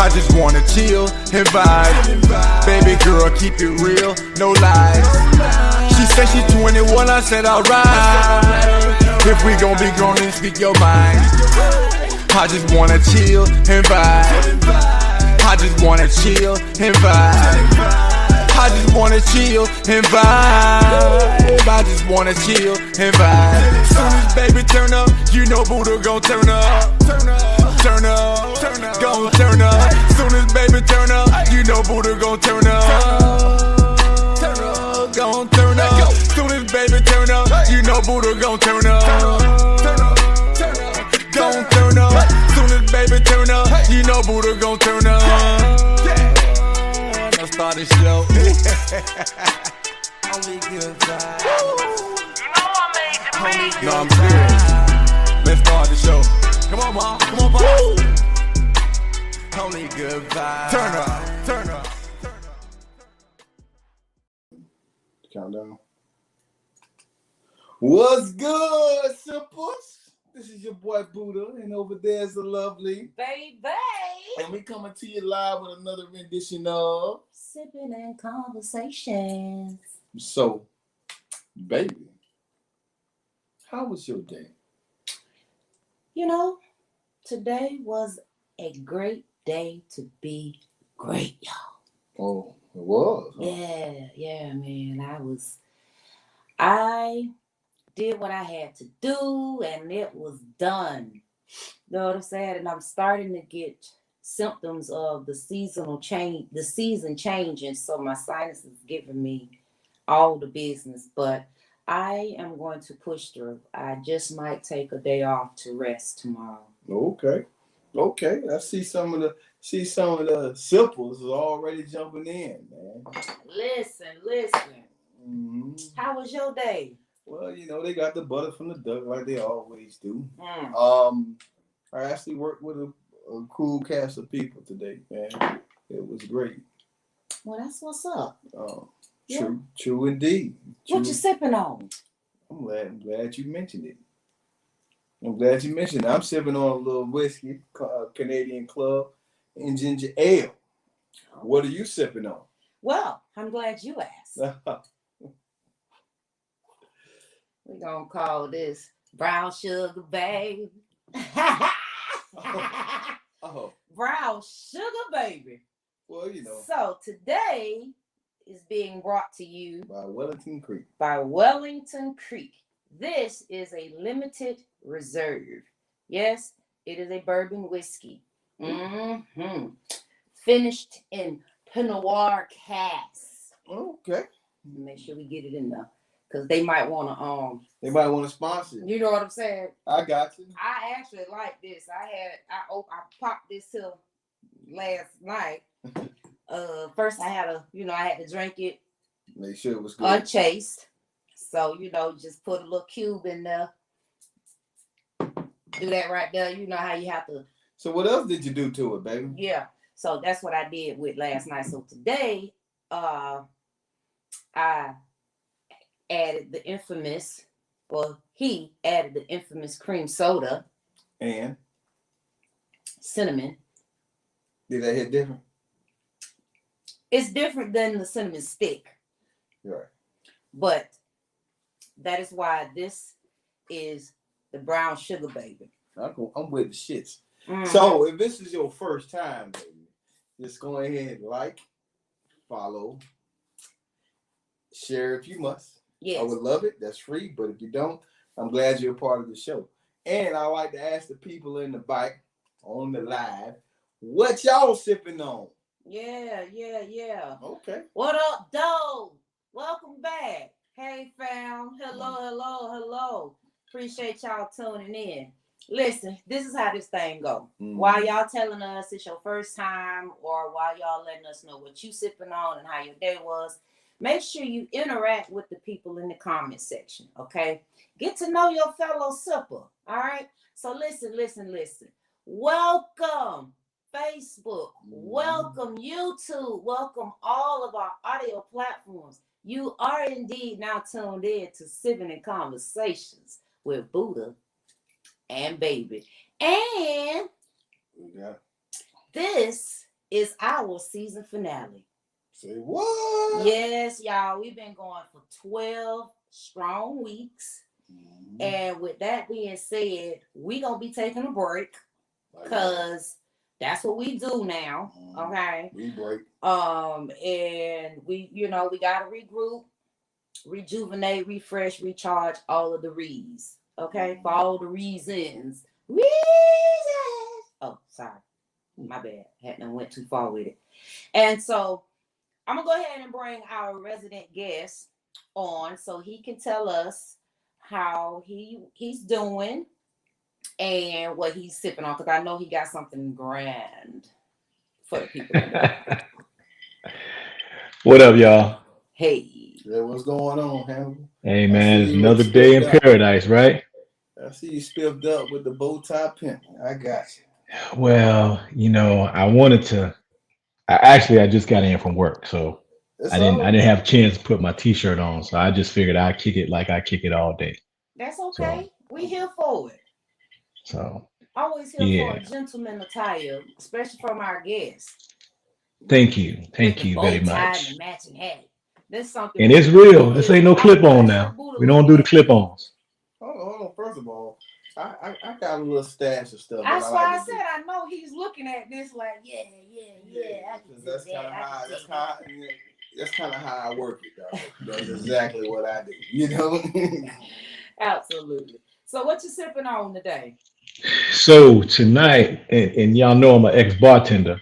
I just wanna chill and vibe. Baby girl, keep it real, no lies. She said she's 21, I said alright. If we gon' be grown, then speak your mind. I just wanna chill and vibe. I just wanna chill and vibe. I just wanna chill and vibe. I just wanna chill and vibe. Soon as baby turn up, you know Buddha gon' turn up. Turn up, turn up, turn up, gon' turn up. Soon as baby turn up, you know Buddha gon' turn up. Turn up, gon' turn up. Soon as baby turn up, you know Buddha gon' turn up. Turn up, turn up, gon' turn up. Soon as baby turn up, you know Buddha gon' turn up. Let's start the show. Only good vibes. You know I made you big. No, I'm serious. Let's start the show. Come on, mom. Come on, mom. Only good vibes. Turn up. Turn up. Countdown. What's good, Simples? This is your boy Buddha, and over there's the lovely Baby. And we coming to you live with another rendition of Sipping and Conversations. So, baby, how was your day? You know, today was a great day to be great, y'all. Oh, it was. Huh? Yeah, man. I did what I had to do, and it was done. You know what I'm saying? And I'm starting to get symptoms of the season changing, so my sinus is giving me all the business, but I am going to push through. I just might take a day off to rest tomorrow. Okay. I see some of the Simples is already jumping in, man. Listen. Mm-hmm. How was your day? Well, you know, they got the butter from the duck like they always do. I actually worked with a cool cast of people today, man. It was great. Well, that's what's up. True indeed. What you sipping on? I'm glad you mentioned it. I'm sipping on a little whiskey, Canadian Club and ginger ale. What are you sipping on? Well, I'm glad you asked. We're going to call this brown sugar, baby. Oh. Brown sugar, baby. Well, you know. So today is being brought to you by Wellington Creek. This is a limited reserve. Yes, it is a bourbon whiskey. Mm-hmm. Finished in Pinot Noir casks. Okay. Make sure we get it in there, because they might want to sponsor. You know what I'm saying? I got you. I actually like this. I popped this till last night. First I had to drink it. Make sure it was good. Unchased. So, just put a little cube in there. Do that right there. You know how you have to. So what else did you do to it, baby? Yeah. So that's what I did with last night. So today, I added the infamous, he added the infamous cream soda. And? Cinnamon. Did that hit different? It's different than the cinnamon stick. Right. But that is why this is the brown sugar, baby. I'm with the shits. Mm-hmm. So if this is your first time, baby, just go ahead and follow, share if you must. Yes. I would love it. That's free. But if you don't, I'm glad you're a part of the show. And I like to ask the people in the bike on the live, what y'all sipping on? Yeah. Okay. What up, Doe? Welcome back. Hey, fam. Hello. Appreciate y'all tuning in. Listen, this is how this thing go. Mm-hmm. While y'all telling us it's your first time, or while y'all letting us know what you sipping on and how your day was, make sure you interact with the people in the comment section, okay? Get to know your fellow sipper, all right? So listen. Welcome, Facebook. Welcome, YouTube. Welcome, all of our audio platforms. You are indeed now tuned in to Sipping and Conversations with Buddha and Baby. And this is our season finale. Say what? Yes, y'all. We've been going for 12 strong weeks. Mm-hmm. And with that being said, we gonna be taking a break because that's what we do now. Okay. We break. And we gotta regroup, rejuvenate, refresh, recharge, all of the reasons. Okay, for all the reasons. Oh, sorry. My bad. Hadn't went too far with it. And so I'm gonna go ahead and bring our resident guest on so he can tell us how he's doing and what he's sipping on, because I know he got something grand for the people. What up, y'all? Hey. Yeah, what's going on, Hannibal? Hey, man, it's another day in paradise, right? I see you spiffed up with the bow tie pimp. I got you. Well, I just got in from work, so I didn't have a chance to put my t-shirt on, so I just figured I'd kick it like I kick it all day. That's okay. So, we here for it. So always here for a gentleman attire, especially from our guests. Thank you very much. And matching hat. That's something. And it's real. This ain't no clip on now. We don't do the clip ons. Hold on. First of all, I got a little stash of stuff. That's why I said I know he's looking at this like, yeah. That's kind of how I work it, dog. That's exactly what I do. You know. Absolutely. So what you sipping on today? So tonight, and y'all know I'm an ex-bartender,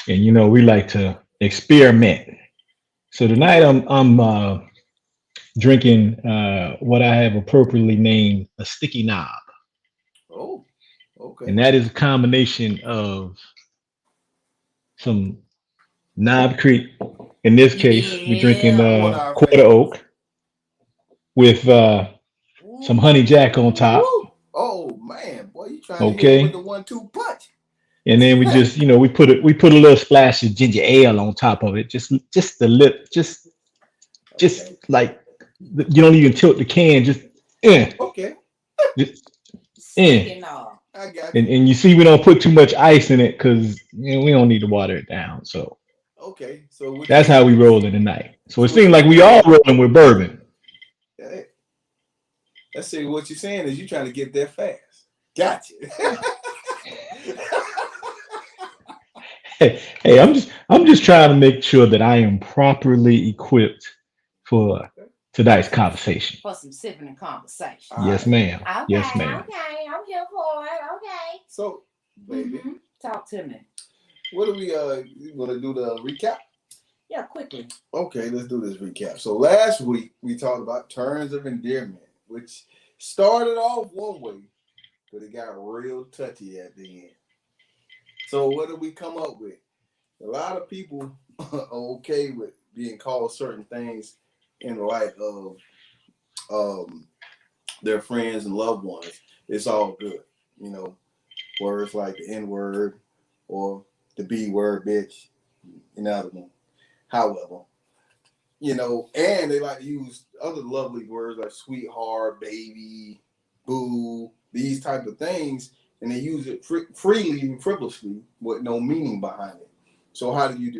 and we like to experiment. So tonight I'm drinking what I have appropriately named a sticky knob. Oh, okay. And that is a combination of some Knob Creek. In this case, we're drinking quarter oak with some honey jack on top. Oh man, boy, you trying to hit with the 1-2 punch. And then we just, we put a little splash of ginger ale on top of it, just the lip, just like you don't even tilt the can, just okay. I got you. And you see, we don't put too much ice in it because we don't need to water it down. So okay, so that's how we roll it tonight. So it seems like we all rolling with bourbon. Let's see, what you're saying is you trying to get there fast. Gotcha. Hey, I'm just trying to make sure that I am properly equipped for tonight's conversation. For some sipping and conversation. Yes, ma'am. Okay, yes, ma'am. Okay, I'm here for it. Okay. So, baby, talk to me. What do we you gonna do the recap? Yeah, quickly. Okay, let's do this recap. So last week we talked about terms of endearment, which started off one way, but it got real touchy at the end. So what did we come up with? A lot of people are okay with being called certain things in light of their friends and loved ones. It's all good. Words like the N-word or the B-word, bitch, another one. However, and they like to use other lovely words like sweetheart, baby, boo, these type of things, and they use it freely and frivolously with no meaning behind it. So how do you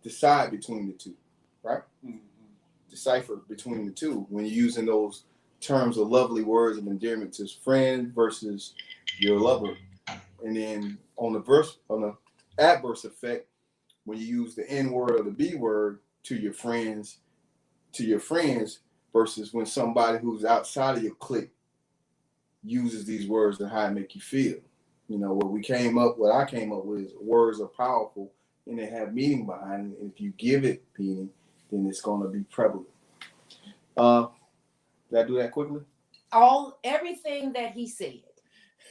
decide between the two, right? Mm-hmm. Decipher between the two when you're using those terms of lovely words of endearment to friend versus your lover, and then on the adverse effect when you use the N word or the B word to your friends versus when somebody who's outside of your clique uses these words and how it make you feel. What I came up with is words are powerful and they have meaning behind it. And if you give it meaning, then it's going to be prevalent. Did I do that quickly? Everything that he said.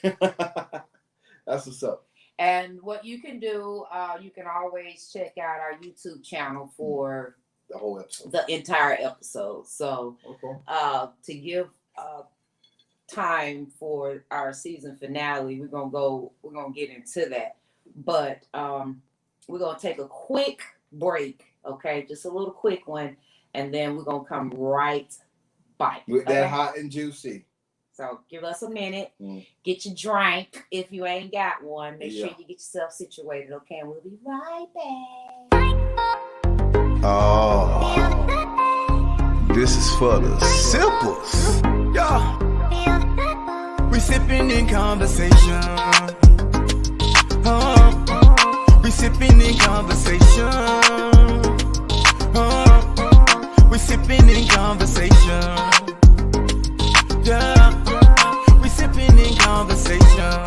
That's what's up. And what you can do, you can always check out our YouTube channel for the whole episode, the entire episode. So, to give time for our season finale, we're gonna get into that. But we're gonna take a quick break, okay? Just a little quick one, and then we're gonna come right back with that hot and juicy. So give us a minute. Mm. Get your drink if you ain't got one. Make Yeah. sure you get yourself situated, okay? And we'll be right back. Oh, this is for the simples. Yeah. We sipping in conversation. We sipping in conversation. We sipping in conversation. Yeah. We sipping in conversation.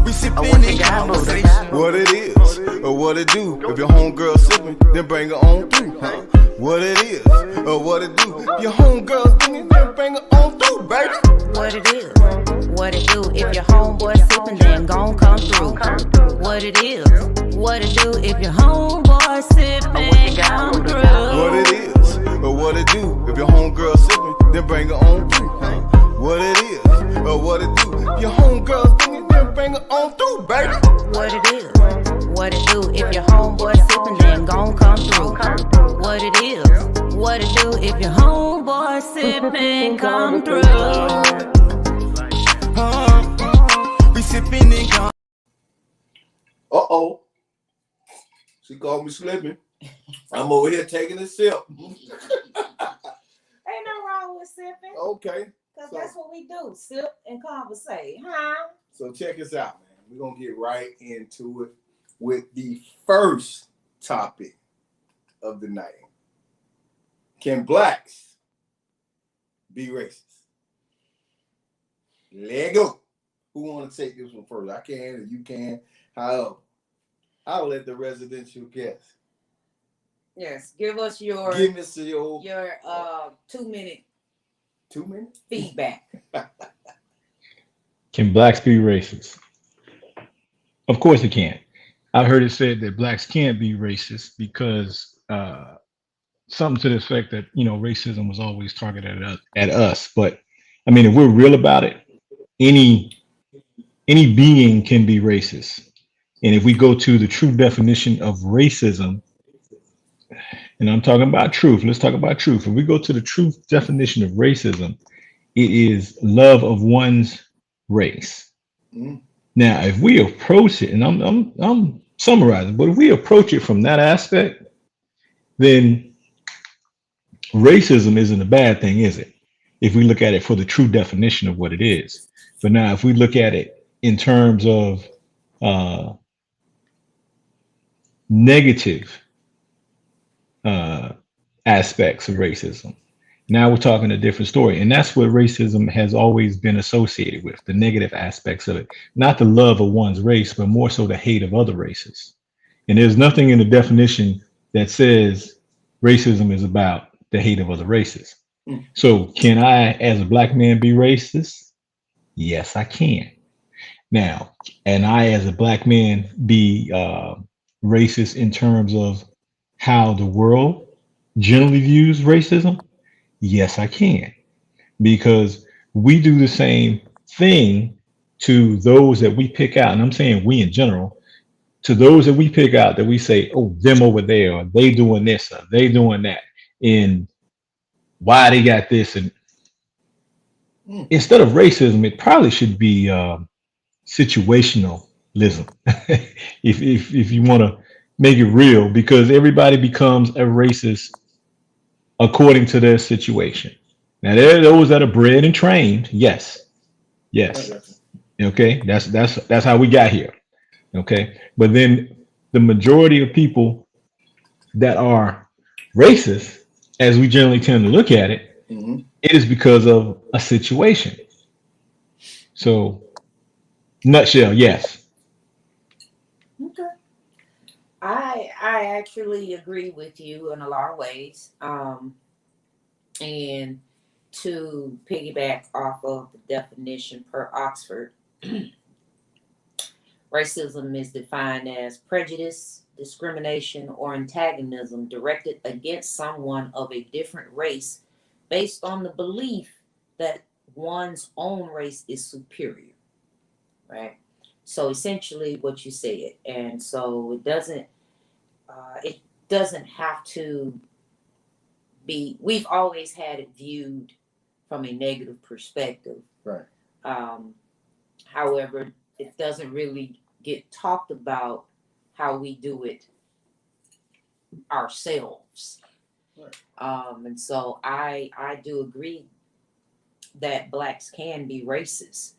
We sipping in conversation. What it is, or what it do. If your homegirl sipping, then bring her on through. What it is, or what it do. If your homegirl singing, then bring her on through, baby. What it is, what it do. If your homeboy sipping, then gon' come through. What it is, what it do. If your homeboy sipping, come through. What it is, or what it do. If your homegirl sipping, then bring her on through. What it is, or what it do. If your homegirl singing, then bring her on through, baby. What it is, what it do. If your homeboy sipping, then gon' come through. What it is, what it do. If your homeboy sipping, come through. We sipping in conversation. Uh-oh. She called me slipping. I'm over here taking a sip. Ain't no wrong with sipping, Okay. because So- that's what we do. Sip and conversate, huh? So check us out, man. We're going to get right into it with the first topic of the night. Can blacks be racist? Let go. Who want to take this one first? I can, or you can. However, I'll let the residential guess. Yes, give us your Give us your 2 minute 2 minutes. feedback. Can blacks be racist? Of course it can. I've heard it said that blacks can't be racist because something to the effect that, you know, racism was always targeted at us. But I mean, if we're real about it, any being can be racist. And if we go to the true definition of racism, and I'm talking about truth, let's talk about truth. If we go to the true definition of racism, it is love of one's race. Mm. Now, if we approach it, and I'm summarizing, but if we approach it from that aspect, then racism isn't a bad thing, is it? If we look at it for the true definition of what it is. But now, if we look at it in terms of negative aspects of racism, now we're talking a different story. And that's what racism has always been associated with, the negative aspects of it. Not the love of one's race, but more so the hate of other races. And there's nothing in the definition that says racism is about the hate of other races. So can I, as a black man, be racist? Yes, I can. Now, and I, as a black man, be racist in terms of how the world generally views racism? Yes, I can. Because we do the same thing to those that we pick out. And I'm saying we in general, to those that we pick out that we say, oh, them over there, or they doing this, or they doing that. And why they got this. And instead of racism, it probably should be situationalism. if you want to make it real, because everybody becomes a racist according to their situation. Now there are those that are bred and trained. Yes. Okay. That's how we got here. Okay. But then the majority of people that are racist, as we generally tend to look at it, it is because of a situation. So, nutshell, yes. Okay. I actually agree with you in a lot of ways. And to piggyback off of the definition per Oxford, racism is defined as prejudice, discrimination, or antagonism directed against someone of a different race based on the belief that one's own race is superior, right? So essentially what you said. And so it doesn't have to be, we've always had it viewed from a negative perspective. Right. However, it doesn't really get talked about how we do it ourselves. Right. And so I do agree that blacks can be racist.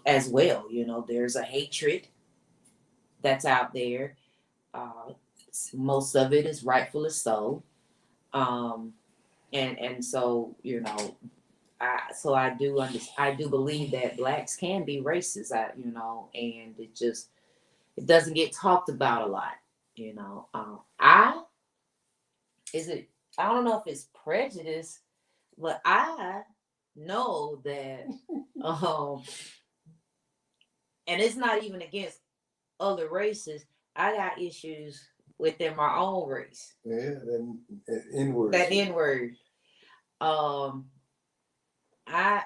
As well. There's a hatred that's out there. Most of it is rightfully so. And so I do believe that blacks can be racist. And it doesn't get talked about a lot. I don't know if it's prejudice, but I know that and it's not even against other races. I got issues within my own race. Yeah, that N-word. That N-word. I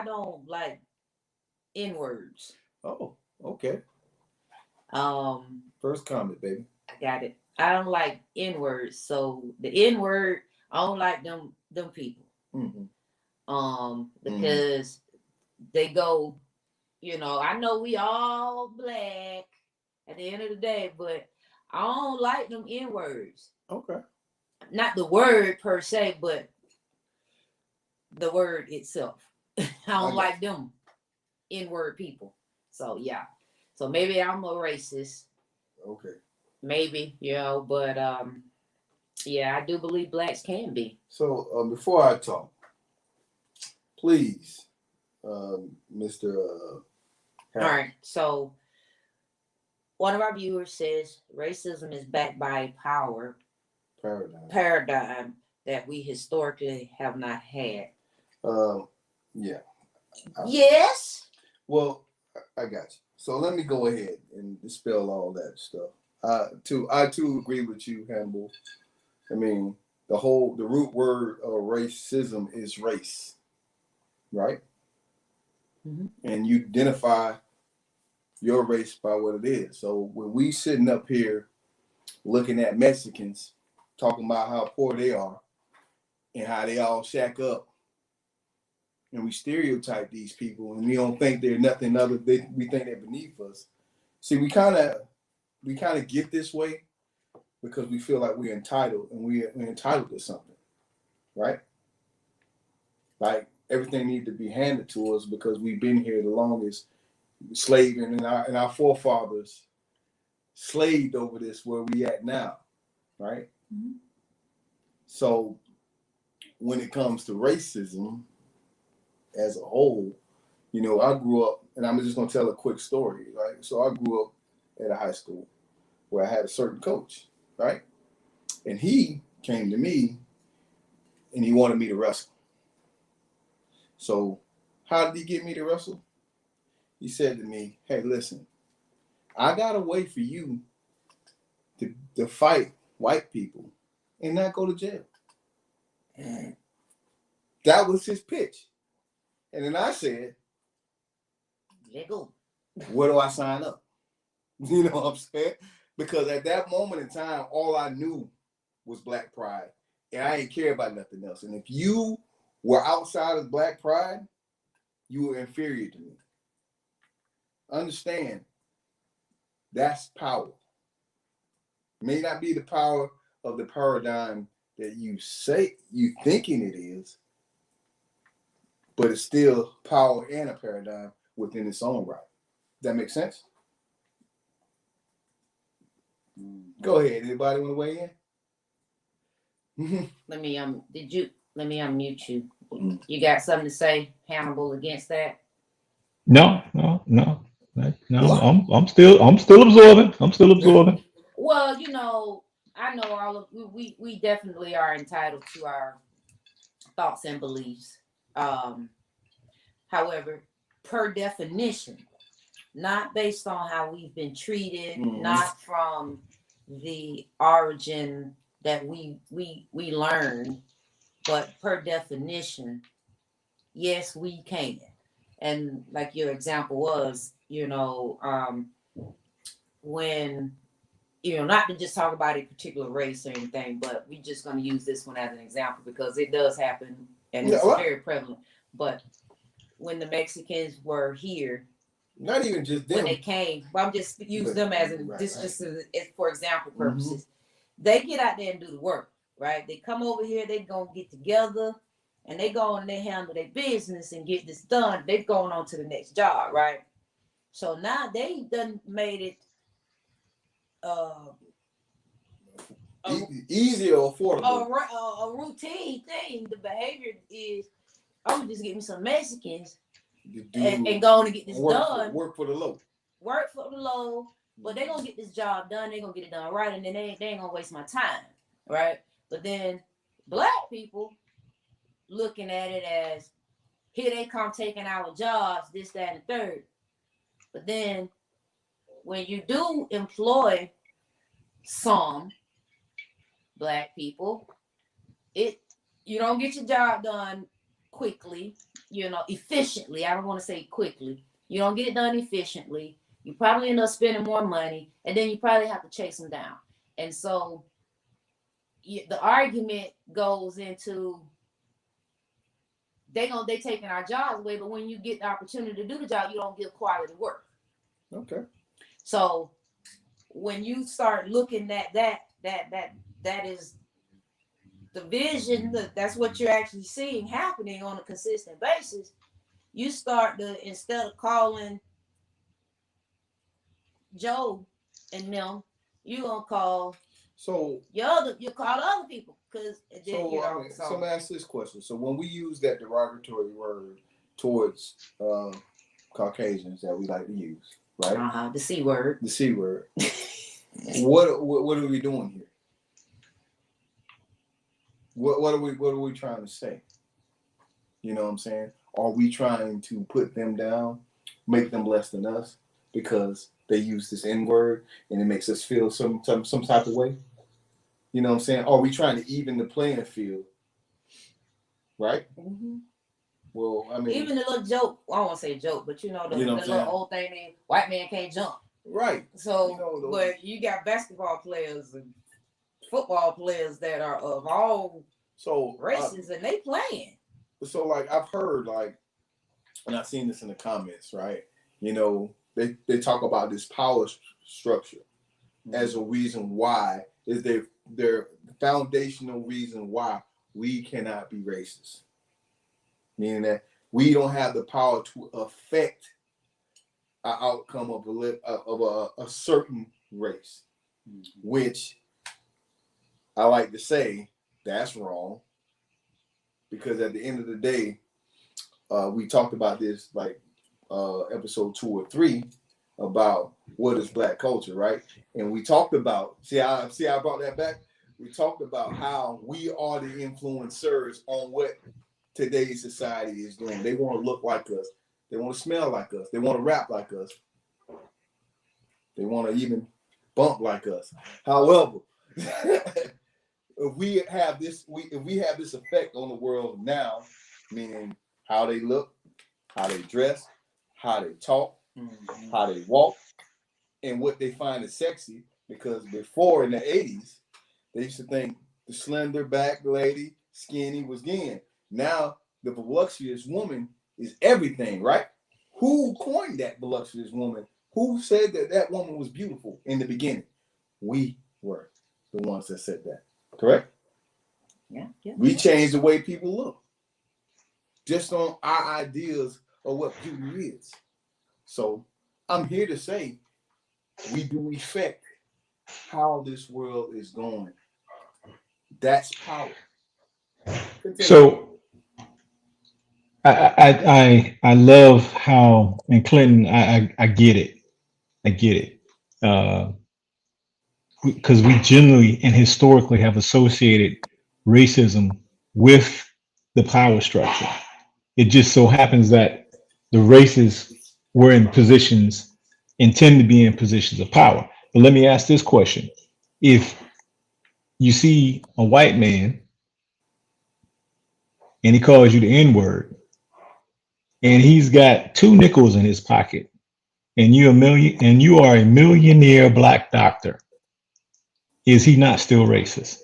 don't like N-words. Oh, okay. First comment, baby. I got it. I don't like N-words. So the N-word, I don't like them people. Because they go, I know we all black at the end of the day, but I don't like them N-words. Okay. Not the word per se, but the word itself. I don't like them N-word people. So yeah. So maybe I'm a racist. Okay. Maybe, but yeah, I do believe blacks can be. So before I talk, please, Mr. All right. So one of our viewers says racism is backed by a power paradigm that we historically have not had. Yeah. Yes. Well, I got you. So let me go ahead and dispel all that stuff. I too agree with you, Hannibal. I mean, the root word of racism is race, right? Mm-hmm. And you identify your race by what it is. So when we sitting up here looking at Mexicans talking about how poor they are and how they all shack up, and we stereotype these people, and we don't think they're nothing other than we think they're beneath us. See, we kind of get this way because we feel like we're entitled, and we're entitled to something, right? Like everything needs to be handed to us because we've been here the longest, slaving, and our forefathers slaved over this where we at now, right? Mm-hmm. So when it comes to racism as a whole, I grew up, and I'm just gonna tell a quick story, right? So I grew up at a high school where I had a certain coach, right? And he came to me and he wanted me to wrestle. So how did he get me to wrestle? He said to me, hey, listen, I got a way for you to fight white people and not go to jail. That was his pitch. And then I said, let go. Where do I sign up? You know what I'm saying? Because at that moment in time, all I knew was Black Pride. And I didn't care about nothing else. And if you were outside of Black Pride, you were inferior to me. Understand, that's power. It may not be the power of the paradigm that you say you thinking it is, but it's still power and a paradigm within its own right. Does that make sense? Go ahead. Anybody want to weigh in? Let me unmute you. You got something to say, Hannibal, against that? No. I'm still absorbing. Well, I know all of we definitely are entitled to our thoughts and beliefs. However, per definition, not based on how we've been treated, not from the origin that we learned, but per definition, yes, we can. And like your example was, when not to just talk about a particular race or anything, but we're just going to use this one as an example because it does happen and it's very prevalent. But when the Mexicans were here, not even just them. When they came, well, I'm just using them as for example purposes. They get out there and do the work, right? They come over here, they gonna get together, and they go and they handle their business and get this done. They're going on to the next job, right? So now they done made it easy or affordable. A routine thing. The behavior is, I'm gonna just get me some Mexicans and go on and get this done. Work for the low. Work for the low, but they're gonna get this job done. They're gonna get it done right, and then they ain't gonna waste my time, right? But then black people looking at it as, here they come taking our jobs, this, that, and the third. But then when you do employ some black people, you don't get your job done quickly, efficiently. I don't want to say quickly. You don't get it done efficiently. You probably end up spending more money, and then you probably have to chase them down. And so the argument goes into they taking our jobs away, but when you get the opportunity to do the job, you don't give quality work. Okay. So when you start looking at that is the vision, that's what you're actually seeing happening on a consistent basis. You start to, instead of calling Joe and them, you gonna call you call other people because so let me ask this question. So when we use that derogatory word towards Caucasians that we like to use, right? The C word. The C word. What are we doing here? What are we trying to say? You know what I'm saying? Are we trying to put them down, make them less than us because they use this N word and it makes us feel some type of way? You know what I'm saying? Are we trying to even the playing field? Right? Mm-hmm. Well, I mean, even the little joke. I don't want to say joke, but the little old thing, white man can't jump. Right. So, but you got basketball players and football players that are of all races, and they playing. So, like, I've heard, and I've seen this in the comments, right? They talk about this power structure as a reason why is their foundational reason why we cannot be racist, meaning that we don't have the power to affect an outcome of a certain race, which I like to say that's wrong, because at the end of the day, we talked about this episode 2 or 3 about what is black culture, right? And we talked about I brought that back. We talked about how we are the influencers on what today's society is doing. They want to look like us. They want to smell like us. They want to rap like us. They want to even bump like us. However, if we have this effect on the world now, meaning how they look, how they dress, how they talk, how they walk, and what they find is sexy, because before in the 80s, they used to think the slender back lady, skinny was in. Now the voluptuous woman is everything, right? Who coined that voluptuous woman? Who said that woman was beautiful in the beginning? We were the ones that said that, correct? Yeah. We changed the way people look just on our ideas of what beauty is. So I'm here to say we do affect how this world is going. That's power. Continue. So I love how in Clinton I get it. Because we generally and historically have associated racism with the power structure. It just so happens that the races were in positions and tend to be in positions of power. But let me ask this question. If you see a white man and he calls you the N-word, and he's got 2 nickels in his pocket, and you are a millionaire black doctor, is he not still racist?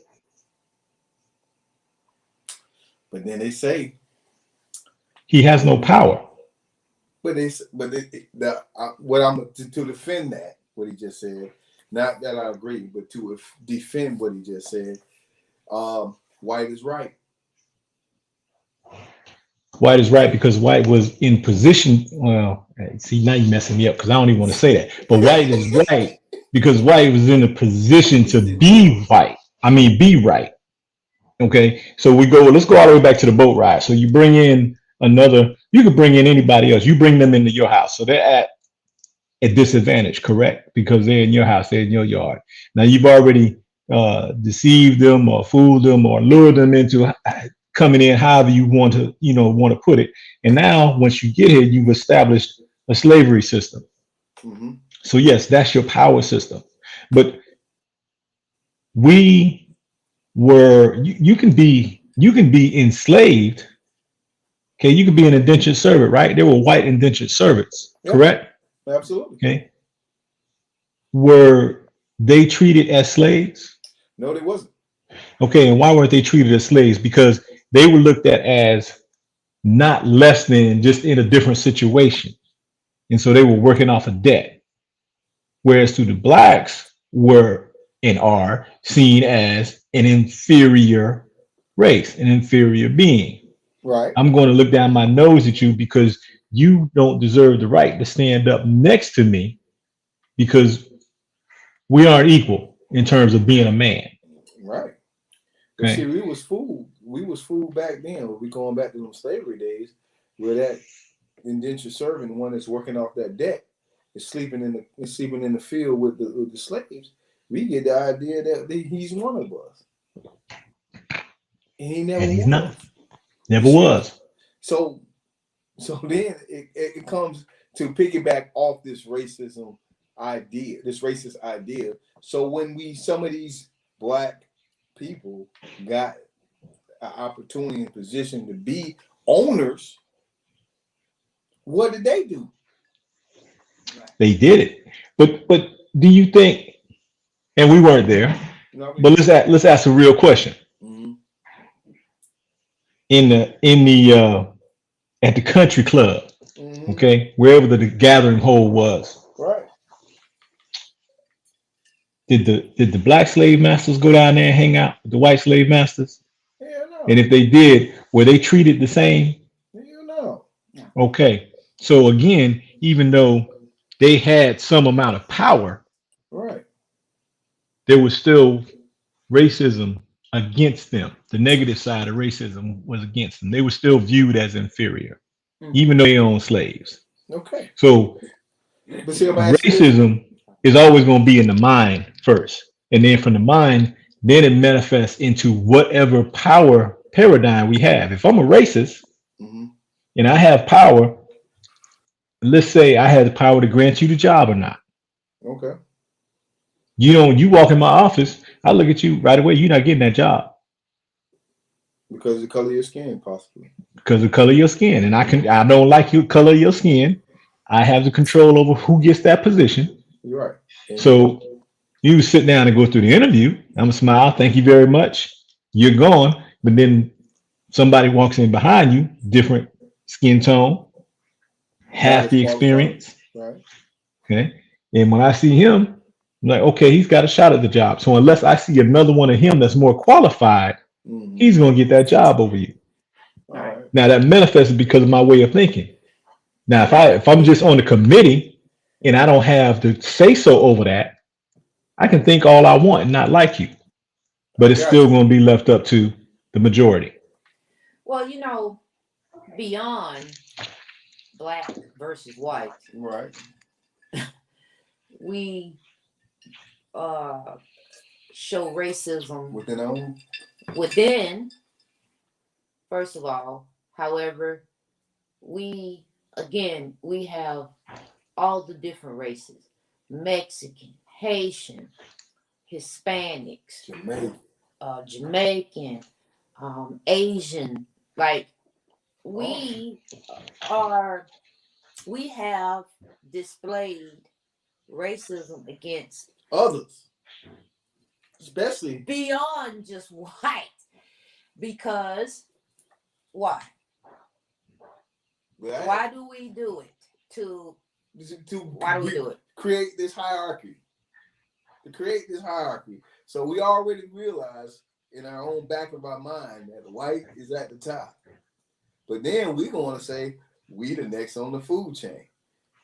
But then they say, He has no power. what I'm to defend that, what he just said, not that I agree, but to defend what he just said, White is right. White is right because White was in position. Well, see, now you're messing me up because I don't even want to say that. But White is right because White was in a position to be white. I mean, be right. Okay. So let's go all the way back to the boat ride. So you bring in you could bring in anybody else. You bring them into your house. So they're at a disadvantage, correct? Because they're in your house, they're in your yard. Now you've already deceived them or fooled them or lured them into coming in however you want to put it. And now once you get here, you've established a slavery system. Mm-hmm. So yes, that's your power system. But you can be enslaved. Okay, you could be an indentured servant, right? There were white indentured servants, Yep. correct? Absolutely. Okay. Were they treated as slaves? No, they wasn't. Okay, and why weren't they treated as slaves? Because they were looked at as not less than, just in a different situation. And so they were working off a debt. Whereas to the blacks were and are seen as an inferior race, an inferior being. Right. I'm going to look down my nose at you because you don't deserve the right to stand up next to me because we aren't equal in terms of being a man. Right. But Okay. see, we was fooled. We was fooled back then. We going back to them slavery days, where that indentured servant, the one that's working off that debt, is sleeping in the field with the slaves. We get the idea that he's one of us, and he never And he's was. not. Never was. So then it comes to piggyback off this racist idea. So when some of these black people got an opportunity and position to be owners, what did they do? They did it. But do you think, and we weren't there, but let's ask a real question. Mm-hmm. In the at the country club, Mm-hmm. okay, wherever the gathering hole was, Right. did the black slave masters go down there and hang out with the white slave masters? Hell no. And if they did, were they treated the same? Hell no. Okay. So again, even though they had some amount of power, Right. there was still racism against them. The negative side of racism was against them. They were still viewed as inferior, even though they owned slaves. Okay. So But see, racism is always going to be in the mind first. And then from the mind, then it manifests into whatever power paradigm we have. If I'm a racist and I have power, let's say I had the power to grant you the job or not. Okay. You walk in my office, I look at you right away, you're not getting that job. Because of the color of your skin, possibly. Because of the color of your skin. And I don't like your color of your skin. I have the control over who gets that position. You're right. And so you sit down and go through the interview. I'm gonna smile, thank you very much. You're gone. But then somebody walks in behind you, different skin tone, half the experience. Right. Okay. And when I see him, I'm like, okay, he's got a shot at the job. So unless I see another one of him that's more qualified, he's going to get that job over you. Right. Now that manifests because of my way of thinking. Now, if I'm just on the committee and I don't have to say so over that, I can think all I want and not like you, but it's still going to be left up to the majority. Well, beyond black versus white, right? We show racism within, first of all. However, we have all the different races: Mexican, Haitian, Hispanics, Jamaican, Asian. Like we have displayed racism against others. especially beyond just white. Because why? right? Why do we do it? Why do we do it? Create this hierarchy. To create this hierarchy. So we already realize in our own back of our mind that the white is at the top. But then we're going to say we the next on the food chain.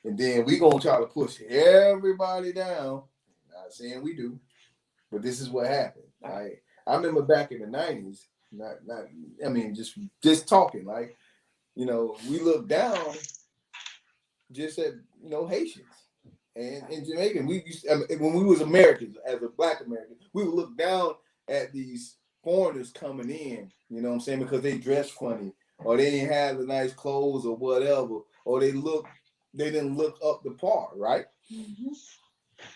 And then we're going to try to push everybody down. Not saying we do, but this is what happened. Right? I remember back in the 90s, just talking, like, you know, we look down just at, you know, Haitians. And in Jamaica, when we was Americans, as a black American, we would look down at these foreigners coming in, you know what I'm saying, because they dress funny, or they didn't have the nice clothes or whatever, or they didn't look up the par, right? Mm-hmm.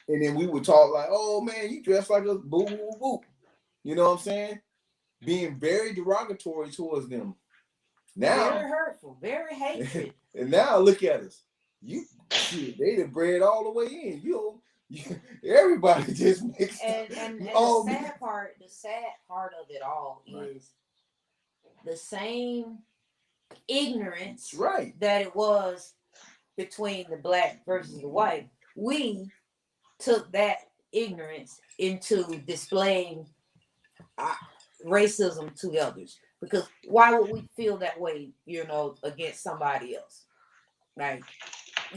And then we would talk like, oh man, you dress like a boo boo boo. You know what I'm saying? Being very derogatory towards them. Now, very hurtful, very hateful. And now look at us. They done bred all the way in. Everybody just mixed and the sad part of it all is the same ignorance, right, that it was between the black versus the white. We took that ignorance into displaying racism to others. Because why would we feel that way, you know, against somebody else? Like,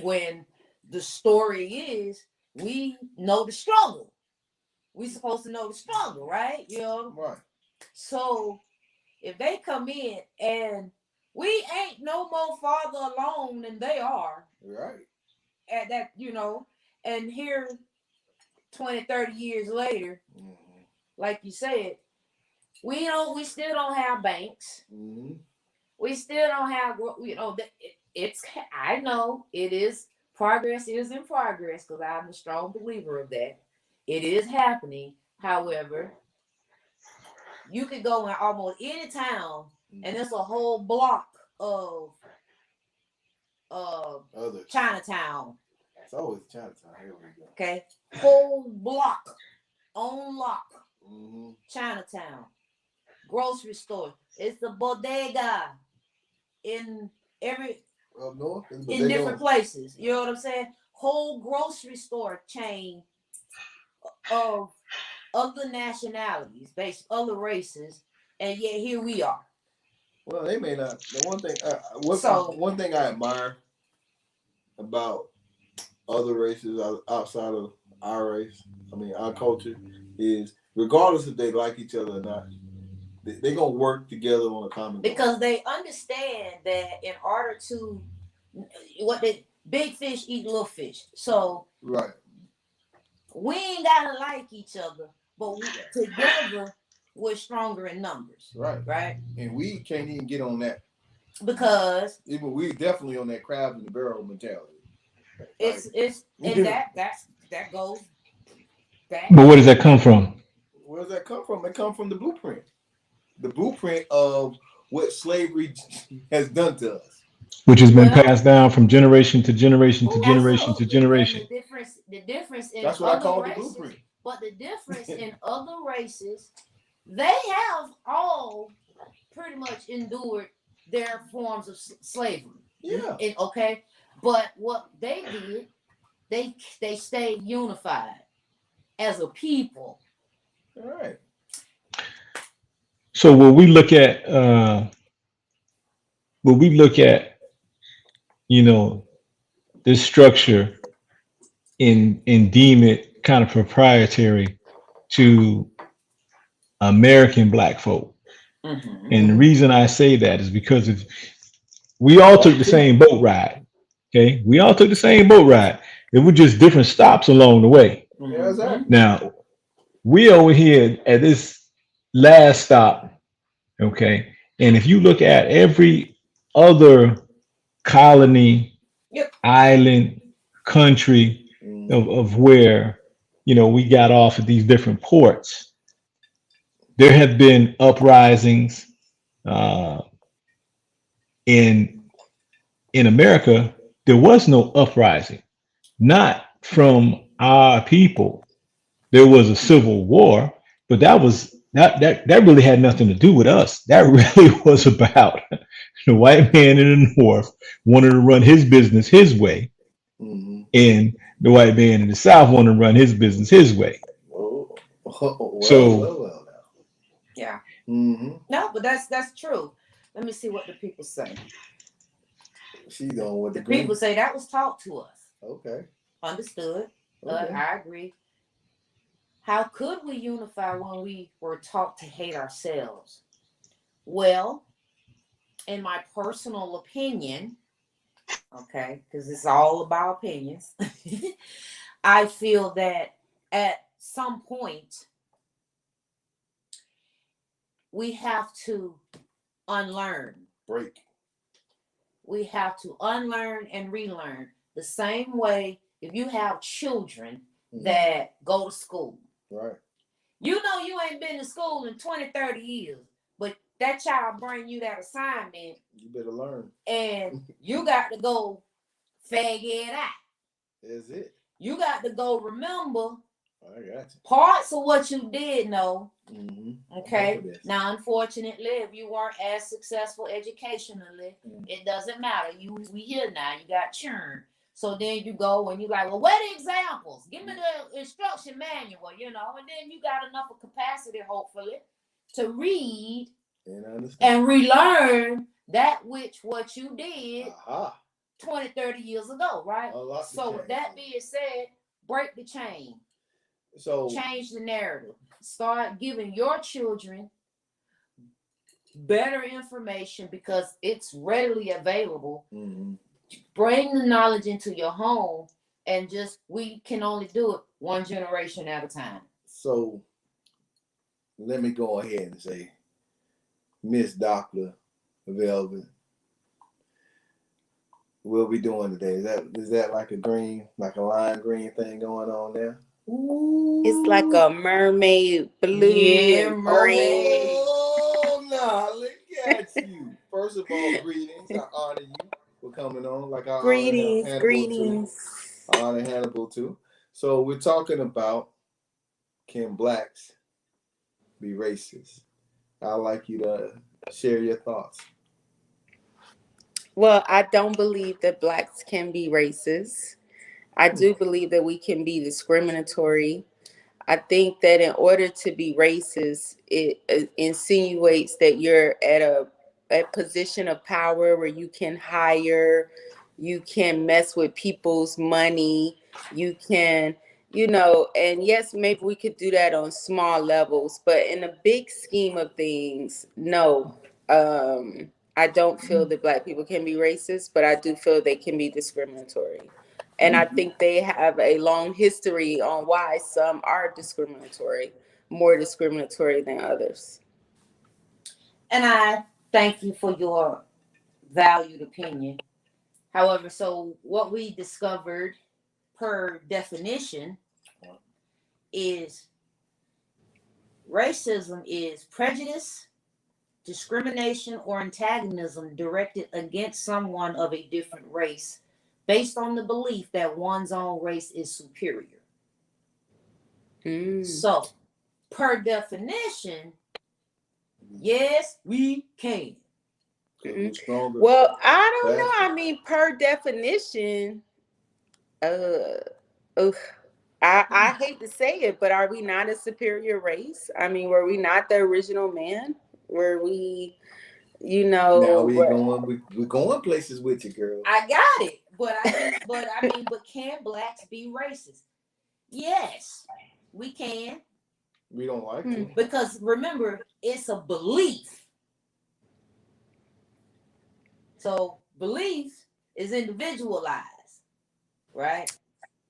when the story is, we know the struggle. We supposed to know the struggle, right? You know? Right. So if they come in and we ain't no more farther along than they are. Right. At that, you know, and here 20, 30 years later, like you said, we still don't have banks. Mm-hmm. We still don't have, you know, I know it is, progress is in progress, because I'm a strong believer of that. It is happening. However, you could go in almost any town and there's a whole block of Chinatown. It's always Chinatown. Here we go. Okay. Whole block on lock. Mm-hmm. Chinatown. Grocery store. It's the bodega in every up north, in different places. You know what I'm saying? Whole grocery store chain of other nationalities, based other races, and yet here we are. Well, they may not. The one thing I admire about other races outside of our race, our culture, is regardless if they like each other or not, they're gonna work together on a common goal. Because they understand that in order to big fish eat little fish. So right, we ain't gotta like each other, but together we're stronger in numbers. Right. Right. And we can't even get on that because we definitely on that crab in the barrel mentality. That goes back. But where does that come from? Where does that come from? It comes from the blueprint. The blueprint of what slavery has done to us. Which has been passed down from generation to generation to generation to generation. The difference in that's what I call races, the blueprint. But the difference in other races, they have all pretty much endured their forms of slavery. Yeah. But what they did, they stayed unified as a people. All right. So when we look at this structure and deem it kind of proprietary to American Black folk. Mm-hmm. And the reason I say that is because we all took the same boat ride. Okay, we all took the same boat ride. It was just different stops along the way. Mm-hmm. Now we over here at this last stop, okay, and if you look at every other colony, island, country of where we got off at these different ports, there have been uprisings. In America, there was no uprising, not from our people. There was a civil war, but that really had nothing to do with us. That really was about the white man in the North wanted to run his business his way, Mm-hmm. and the white man in the South wanted to run his business his way. Oh, well, So well, well. Now. Yeah. Mm-hmm. No, but that's true. Let me see what the people say. She going with the The people green. say that was taught to us. Okay. Understood. Okay. I agree. How could we unify when we were taught to hate ourselves? Well, in my personal opinion, okay, because it's all about opinions, I feel that at some point we have to unlearn. Break. We have to unlearn and relearn. The same way if you have children that go to school. Right. You know you ain't been to school in 20, 30 years, but that child bring you that assignment. You better learn. And you got to go figure it out. That's it. You got to go remember I got you. parts of what you did know. Mm-hmm. Okay. Now, unfortunately, if you weren't as successful educationally, it doesn't matter. We here now. You got churn. So then you go and you like, well, what are the examples? Give me the instruction manual, and then you got enough of capacity, hopefully, to read and relearn that what you did 20, 30 years ago, right? So with that being said, break the chain. So change the narrative. Start giving your children better information because it's readily available. Mm-hmm. Bring the knowledge into your home, and we can only do it one generation at a time. So let me go ahead and say, Miss Dr. Velvet, what we doing today? Is that like a lime green thing going on there? Ooh. It's like a mermaid blue. Yeah, mermaid. Oh, no, look at you. First of all, greetings. I honor you for coming on. Like I greetings. I honor Hannibal too. So we're talking about, can blacks be racist? I'd like you to share your thoughts. Well, I don't believe that blacks can be racist. I do believe that we can be discriminatory. I think that in order to be racist, it insinuates that you're at a position of power where you can hire, you can mess with people's money, you can, and yes, maybe we could do that on small levels, but in the big scheme of things, no. I don't feel that black people can be racist, but I do feel they can be discriminatory. And I think they have a long history on why some are discriminatory, more discriminatory than others. And I thank you for your valued opinion. However, so what we discovered per definition is racism is prejudice, discrimination, or antagonism directed against someone of a different race based on the belief that one's own race is superior. So, per definition, yes, we can. Well, I don't know. I mean, per definition, I hate to say it, but are we not a superior race? I mean, were we not the original man? Were we, Now we're going places with you, girl. I got it, but can blacks be racist? Yes, we can. We don't like it because remember, it's a belief. So belief is individualized, right?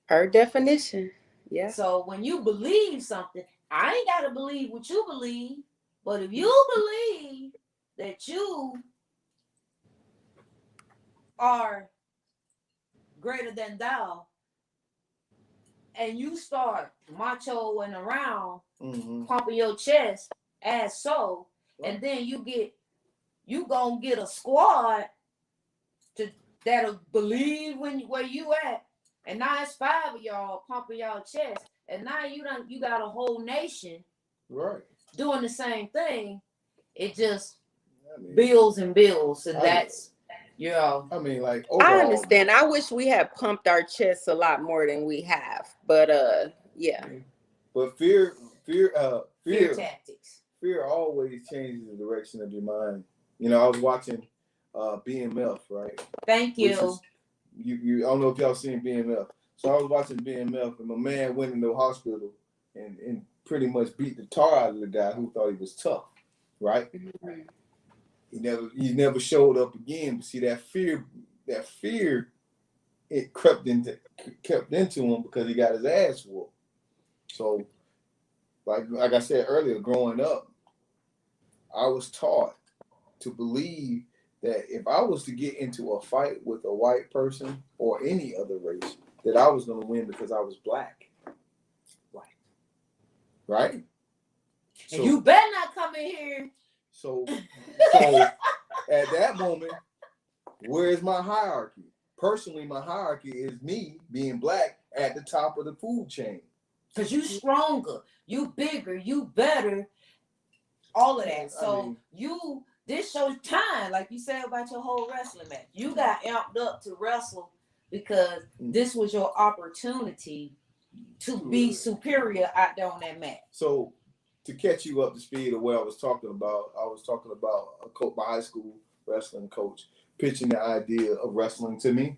Per definition, yeah. So when you believe something, I ain't got to believe what you believe, but if you believe that you are greater than thou, and you start machoing around, pumping your chest as so, and then you gonna get a squad that'll believe where you at, and now it's 5 of y'all pumping y'all chest, and now you got a whole nation Right. doing the same thing. It just I mean, builds and builds, and I- that's I mean, like I overall, understand. I wish we had pumped our chests a lot more than we have. But yeah. But fear tactics. always changes the direction of your mind. You know, I was watching BMF, right? Thank Which you. is, you I don't know if y'all seen BMF. So I was watching BMF, and my man went into the hospital and pretty much beat the tar out of the guy who thought he was tough, right? He never showed up again. But see, that fear, it crept into him because he got his ass whooped. So, like I said earlier, growing up, I was taught to believe that if I was to get into a fight with a white person or any other race, that I was going to win because I was black. Right? And you better not come in here. So at that moment, where is my hierarchy? Personally, my hierarchy is me being black at the top of the food chain. Because you stronger, you bigger, you better, all of that. So this shows time, like you said about your whole wrestling match. You got amped up to wrestle because this was your opportunity to be superior out there on that match. So to catch you up to speed of what I was talking about a coach, my high school wrestling coach, pitching the idea of wrestling to me.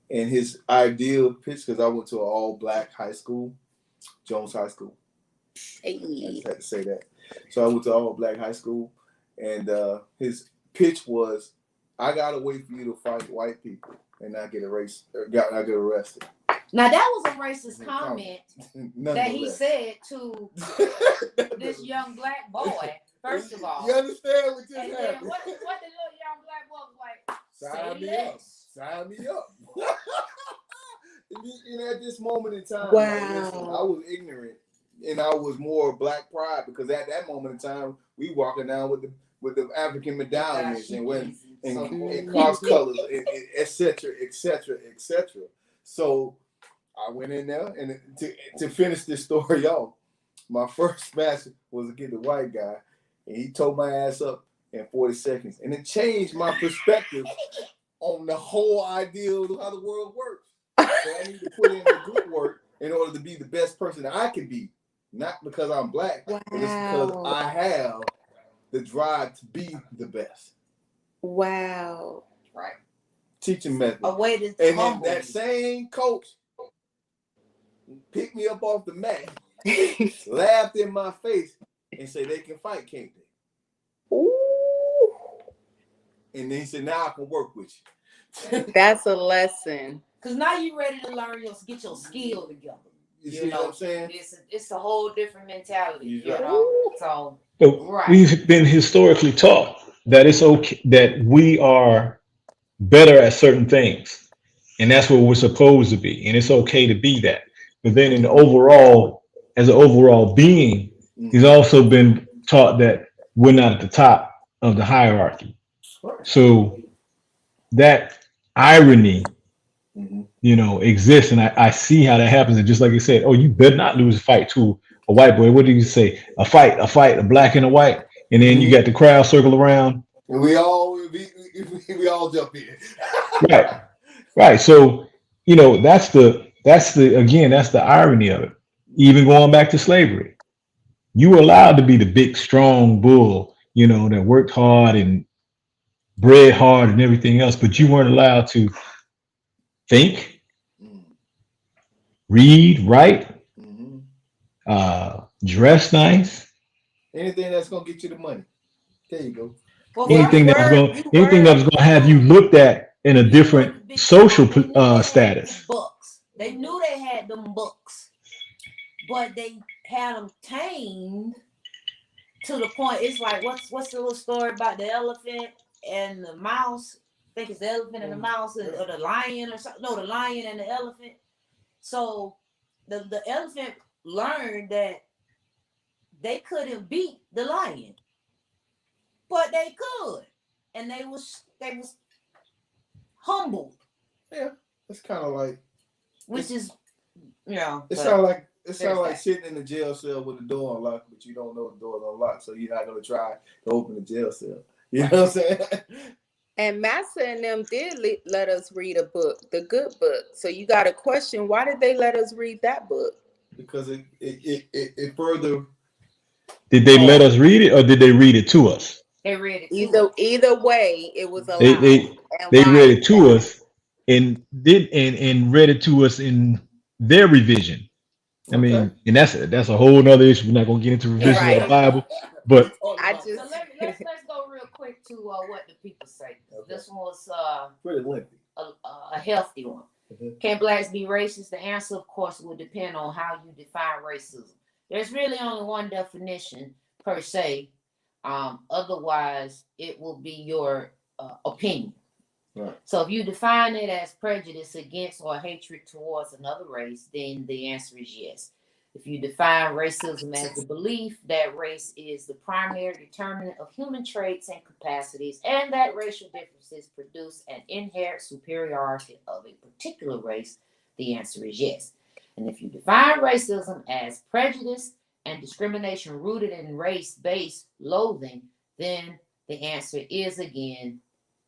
And his ideal pitch, because I went to an all-black high school, Jones High School. Hey. I just had to say that. So I went to all-black high school, and his pitch was, I got to wait for you to fight white people and not get arrested. Now, that was a racist comment that he said to this young black boy, first of all. You understand what just And happened? then what the little young black boy was like? Sign Say me up. less. Sign me up. And at this moment in time, Wow. like, listen, I was ignorant, and I was more black pride because at that moment in time, we walking down with the African medallions and cross colors, and et cetera, et cetera, et cetera. So I went in there, and to finish this story off, my first match was against the white guy, and he tore my ass up in 40 seconds, and it changed my perspective on the whole idea of how the world works. So I need to put in the good work in order to be the best person that I can be, not because I'm black, but it's because I have the drive to be the best. Wow. Right. Teaching method. A way to And humble then that same coach picked me up off the mat, laughed in my face, and said, they can fight, can't they? Ooh. And then he said, now I can work with you. That's a lesson. Because now you're ready to learn get your skill together. You see what I'm saying? It's a whole different mentality, you Right. know. So We've been historically taught that it's okay, that we are better at certain things, and that's what we're supposed to be, and it's okay to be that. But then in the overall, as an overall being, he's also been taught that we're not at the top of the hierarchy. So that irony, exists, and I see how that happens. And just like you said, oh, you better not lose a fight to a white boy. What did you say? A fight, a black and a white, and then you got the crowd circle around. And we all jump in. Right. So that's the irony of it. Even going back to slavery, you were allowed to be the big, strong bull, that worked hard and bred hard and everything else, but you weren't allowed to think, read, write, dress nice. Anything that's gonna get you the money. There you go. Well, anything that was gonna have you looked at in a different social status. Books. They knew they had them books, but they had them tamed to the point. It's like what's the little story about the elephant and the mouse? I think it's the elephant and the mouse, or the lion or something. No, the lion and the elephant. So the elephant learned that they couldn't beat the lion, but they could, and they was humbled. Yeah, it's kind of like, which is, it sounds like It sounds like sitting in the jail cell with the door unlocked, but you don't know the door's unlocked, so you're not gonna try to open the jail cell. You know what I'm saying? And Massa and them did let us read a book, the good book. So you got a question, why did they let us read that book? Because it further. Did they let us read it, or did they read it to us? They read it to us. Either way, it was allowed. They read it to us and read it to us in their revision. I mean, and that's a whole nother issue. We're not gonna get into revision of the Bible, but let's go real quick to what the people say. Okay. This one was pretty lengthy, a healthy one. Mm-hmm. Can blacks be racist? The answer, of course, will depend on how you define racism. There's really only one definition per se. Otherwise, it will be your opinion. Right. So if you define it as prejudice against or hatred towards another race, then the answer is yes. If you define racism as the belief that race is the primary determinant of human traits and capacities, and that racial differences produce an inherent superiority of a particular race, the answer is yes. And if you define racism as prejudice and discrimination rooted in race-based loathing, then the answer is again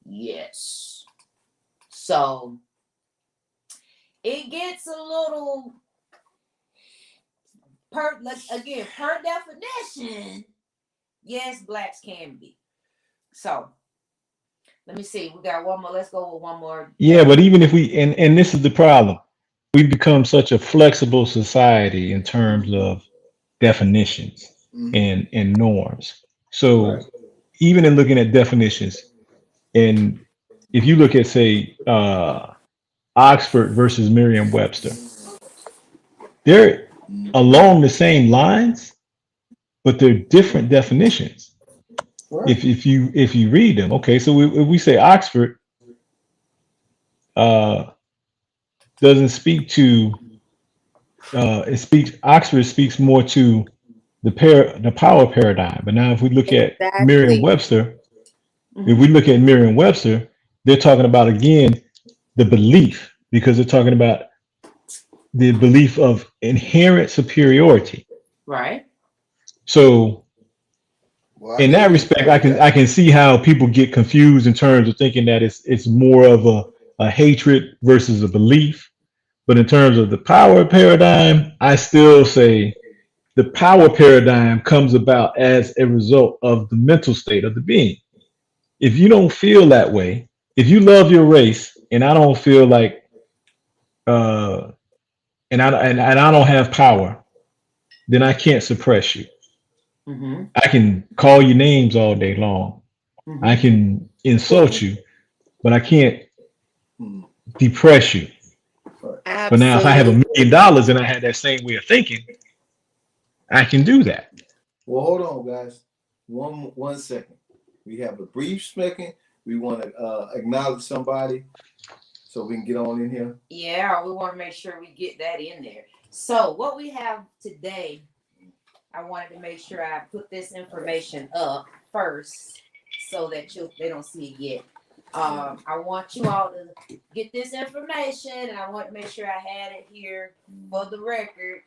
yes. So it gets a little per definition, yes, blacks can be. So let me see. We got one more. Let's go with one more. Yeah, but even if we and this is the problem, we've become such a flexible society in terms of definitions and norms. So even in looking at definitions, and if you look at, say, Oxford versus Merriam-Webster, they're along the same lines, but they're different definitions. Right. If you read them, okay. So if we say Oxford doesn't speak to Oxford speaks more to the power paradigm. But now if we look at Merriam-Webster, they're talking about, again, the belief, because they're talking about the belief of inherent superiority. Right. So in that respect, I can see how people get confused in terms of thinking that it's more of a hatred versus a belief. But in terms of the power paradigm, I still say the power paradigm comes about as a result of the mental state of the being. If you don't feel that way, if you love your race and I don't feel like and I don't have power, then I can't suppress you. Mm-hmm. I can call you names all day long. Mm-hmm. I can insult you, but I can't depress you. Absolutely. But now if I have $1 million and I had that same way of thinking, I can do that. Well, hold on, guys. One second. We have a brief second. We want to acknowledge somebody so we can get on in here. Yeah, we want to make sure we get that in there. So what we have today, I wanted to make sure I put this information up first so that they don't see it yet. I want you all to get this information, and I want to make sure I had it here for the record.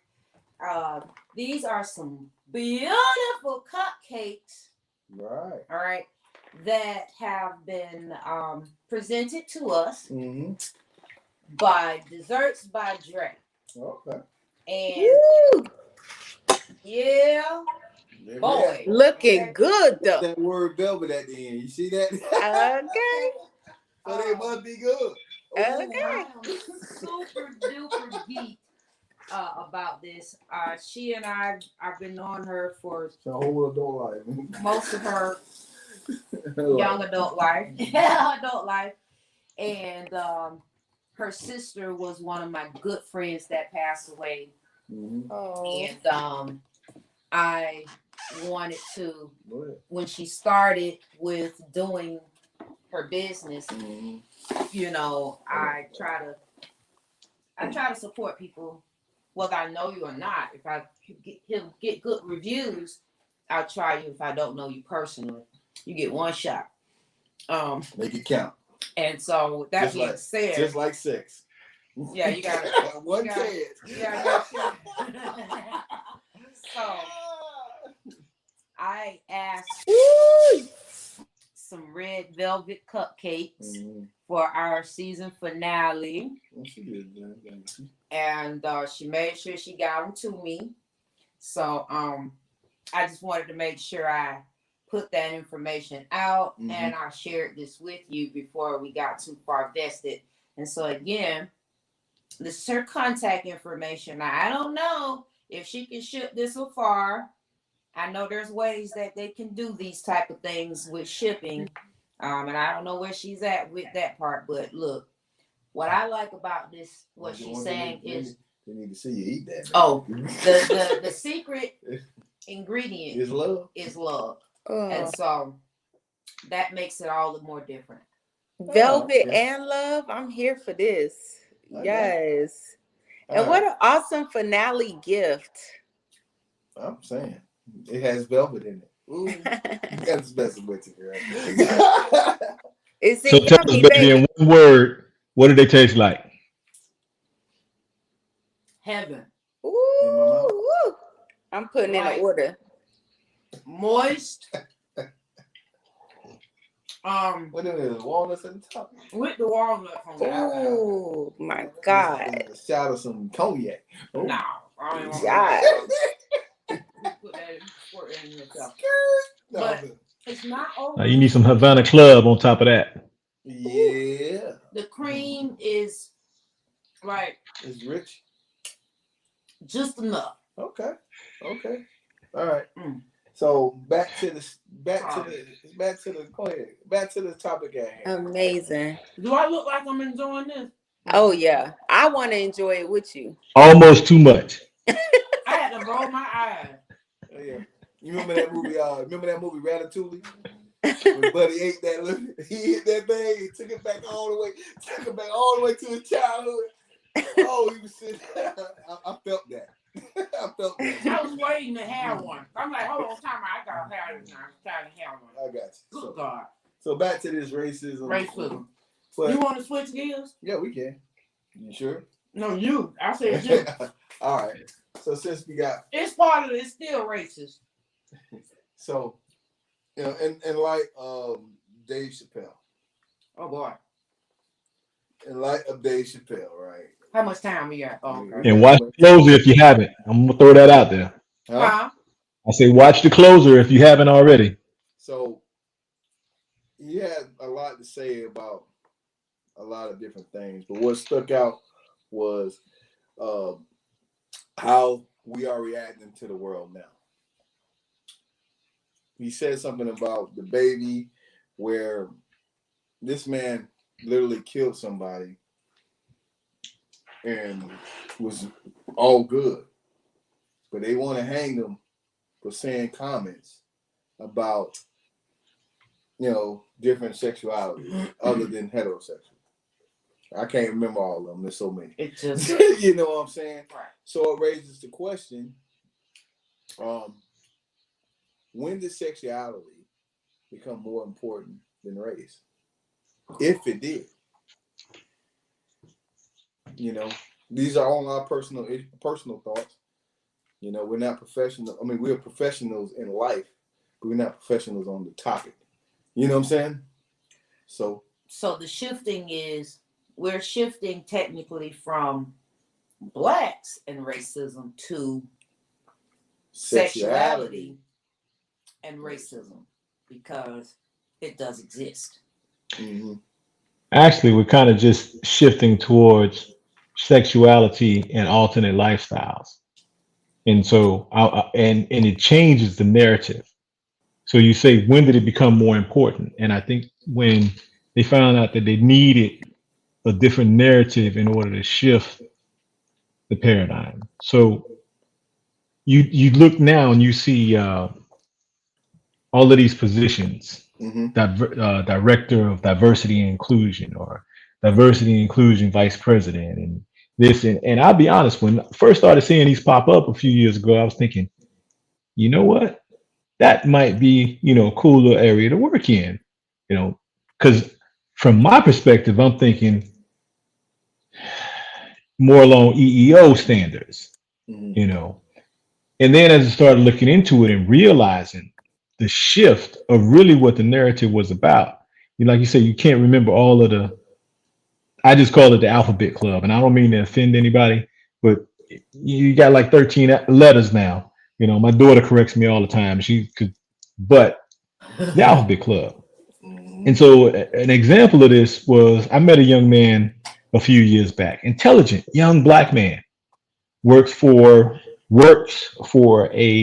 These are some beautiful cupcakes. Right. All right. That have been presented to us by Desserts by Dre. Okay. And yeah, boy, looking good though. That word velvet at the end. You see that? Okay. So they must be good. Okay. I'm super duper geek about this. She and I've been knowing her for the whole adult life. Most of her young adult life, and her sister was one of my good friends that passed away. And I wanted to, when she started with doing her business, you know, I try to support people, whether I know you or not. If I get good reviews, I'll try you. If I don't know you personally, you get one shot. Make it count. And so that being said, just like sex. Yeah, you got one you gotta- chance. Yeah, so I asked some red velvet cupcakes for our season finale, Well, she did that. and she made sure she got them to me. So I just wanted to make sure I put that information out, and I shared this with you before we got too far vested. And so again, this is her contact information. Now, I don't know if she can ship this so far. I know there's ways that they can do these type of things with shipping. And I don't know where she's at with that part, but look, what I like about this, what she's saying is, they need to see you eat that. oh, the secret ingredient is love. Is love. And so that makes it all the more different. Velvet and love. I'm here for this. Yes. And what an awesome finale gift. I'm saying it has velvet in it. Ooh, that's the best with you, girl. It's So tell us, baby, in one word, what do they taste like? Heaven. Ooh, I'm putting in an order. Moist. What is it? Walnuts at the top. With the walnuts on the outside. Oh my God. A shot of some cognac. Oh. No, I don't want God. put that squirt in yourself. No, But it's not over. You need some Havana Club on top of that. yeah. The cream is like It's rich. just enough. Okay. All right. So back to the go ahead. Back to the topic at hand. Amazing. Do I look like I'm enjoying this? Oh yeah. I want to enjoy it with you. Almost too much. I had to roll my eyes. Oh, yeah. You remember that movie? Remember that movie Ratatouille? When Buddy ate that, he ate that thing. He took it back all the way to his childhood. Oh, he was sitting. I felt that. I was waiting to have one. I'm like, hold on, time out. I gotta have it now. I'm trying to have one. I got you. Good God. So back to this racism. But, you want to switch gears? Yeah, we can. You sure? No, you. I said you. All right. So since we got, it's part of it. It's still racist. So, you know, and like Dave Chappelle. Oh boy. In light of Dave Chappelle, right? How much time we got? Oh, okay. And watch the closer if you haven't. I'm gonna throw that out there. Huh? I say watch the closer if you haven't already. So he had a lot to say about a lot of different things, but what stuck out was how we are reacting to the world now. He said something about the baby, where this man literally killed somebody and was all good, but they want to hang him for saying comments about, you know, different sexuality other than heterosexual. I can't remember all of them. There's so many. It just, you know what I'm saying? Right. So it raises the question, when did sexuality become more important than race? If it did. You know, these are all our personal thoughts. You know, we're not professional. I mean, we're professionals in life, but we're not professionals on the topic. You know what I'm saying? So the shifting is, we're shifting technically from blacks and racism to sexuality and racism, because it does exist. Mm-hmm. Actually, we're kind of just shifting towards sexuality and alternate lifestyles, and so and it changes the narrative. So you say, when did it become more important? And I think when they found out that they needed a different narrative in order to shift the paradigm. So you look now and you see all of these positions. Director of diversity and inclusion, or diversity and inclusion vice president, and this, and I'll be honest, when I first started seeing these pop up a few years ago, I was thinking, you know what, that might be, you know, a cool little area to work in, you know, because from my perspective, I'm thinking, more along EEO standards, Mhm. you know. And then as I started looking into it and realizing the shift of really what the narrative was about, like you said, you can't remember all of the. I just call it the Alphabet Club, and I don't mean to offend anybody, but you got like 13 letters now. You know, my daughter corrects me all the time. She could, but the Alphabet Club. And Mhm. so an example of this was I met a young man a few years back, intelligent young black man, works for works for a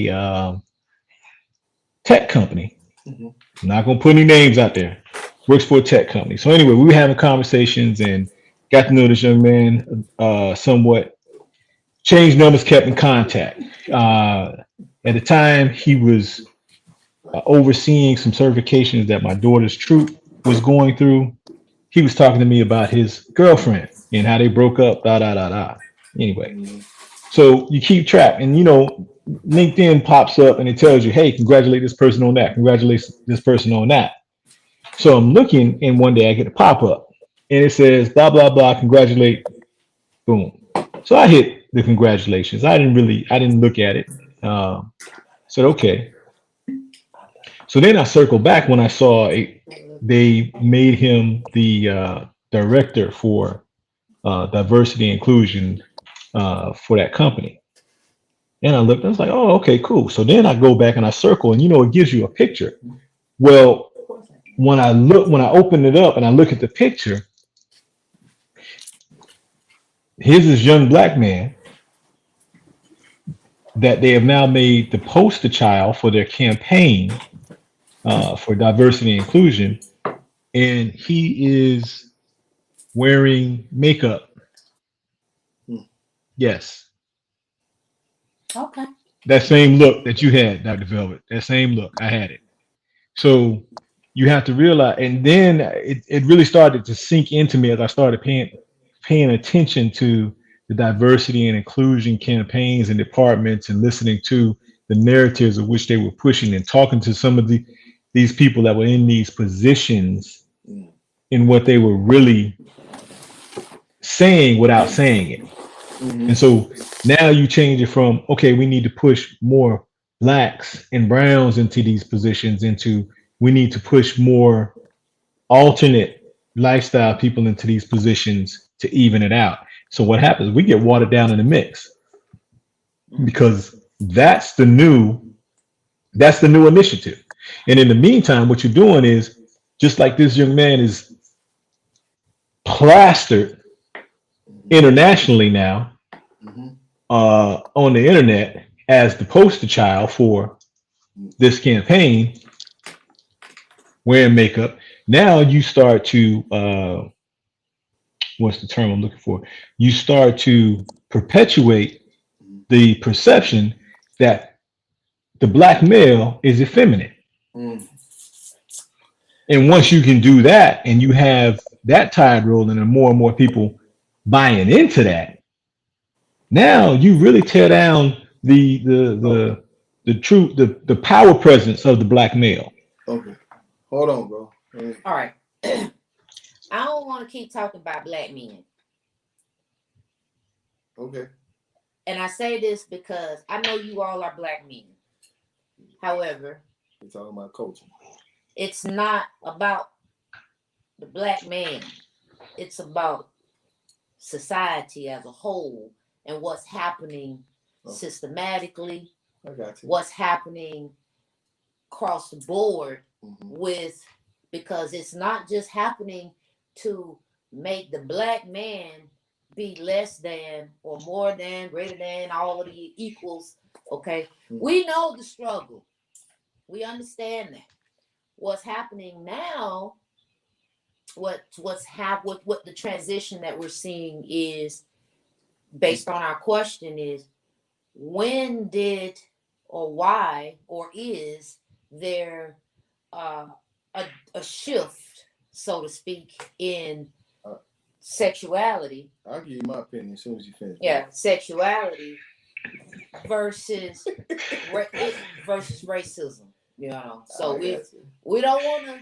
tech company. Mhm. I'm not gonna put any names out there. Works for a tech company. So anyway, we were having conversations and got to know this young man somewhat. Changed numbers, kept in contact. At the time, he was overseeing some certifications that my daughter's troop was going through. He was talking to me about his girlfriend and how they broke up. Da da da da. Anyway, Mhm. so you keep track, and LinkedIn pops up and it tells you, "Hey, congratulate this person on that. Congratulate this person on that." So I'm looking, and one day I get a pop up, and it says, "Blah blah blah. Congratulate." Boom. So I hit the congratulations. I didn't look at it. Said okay. So then I circled back when I saw they made him the director for diversity and inclusion for that company. And I looked, I was like, oh, okay, cool. So then I go back and I circle, and it gives you a picture. Well, when I open it up and I look at the picture, here's this young black man that they have now made the poster child for their campaign for diversity and inclusion, and he is wearing makeup. Mhm. Yes, Okay. that same look that you had, Dr. Velvet. That same look, I had it. So you have to realize, and then it really started to sink into me as I started paying attention to the diversity and inclusion campaigns and departments and listening to the narratives of which they were pushing and talking to some of these people that were in these positions Mhm. in what they were really saying without saying it. And Mhm. so now you change it from, okay, we need to push more blacks and browns into these positions, into we need to push more alternate lifestyle people into these positions to even it out. So what happens? We get watered down in the mix because that's the new initiative. And in the meantime, what you're doing is just like this young man is plastered internationally now Mhm. on the internet as the poster child for this campaign, wearing makeup. Now you start to what's the term I'm looking for? You start to perpetuate the perception that the black male is effeminate. Mhm. And once you can do that and you have that tide rolling and more and more people buying into that, now you really tear down Okay. the power presence of the black male. Okay. Hold on, bro. Let me- All right. I don't want to keep talking about black men. Okay. And I say this because I know you all are black men. However, We're talking about coaching. it's not about the black man. It's about society as a whole and what's happening Okay. systematically, I got you. what's happening across the board Mhm. with, because it's not just happening to make the black man be less than or more than, greater than, all of the equals. Okay. Mhm. We know the struggle. We understand that. What's happening now, what the transition that we're seeing is based on our question is, when did or why or is there uh, a shift, so to speak, in Uh, sexuality? I'll give you my opinion as soon as you finish. Yeah, sexuality versus versus racism. So we don't want to.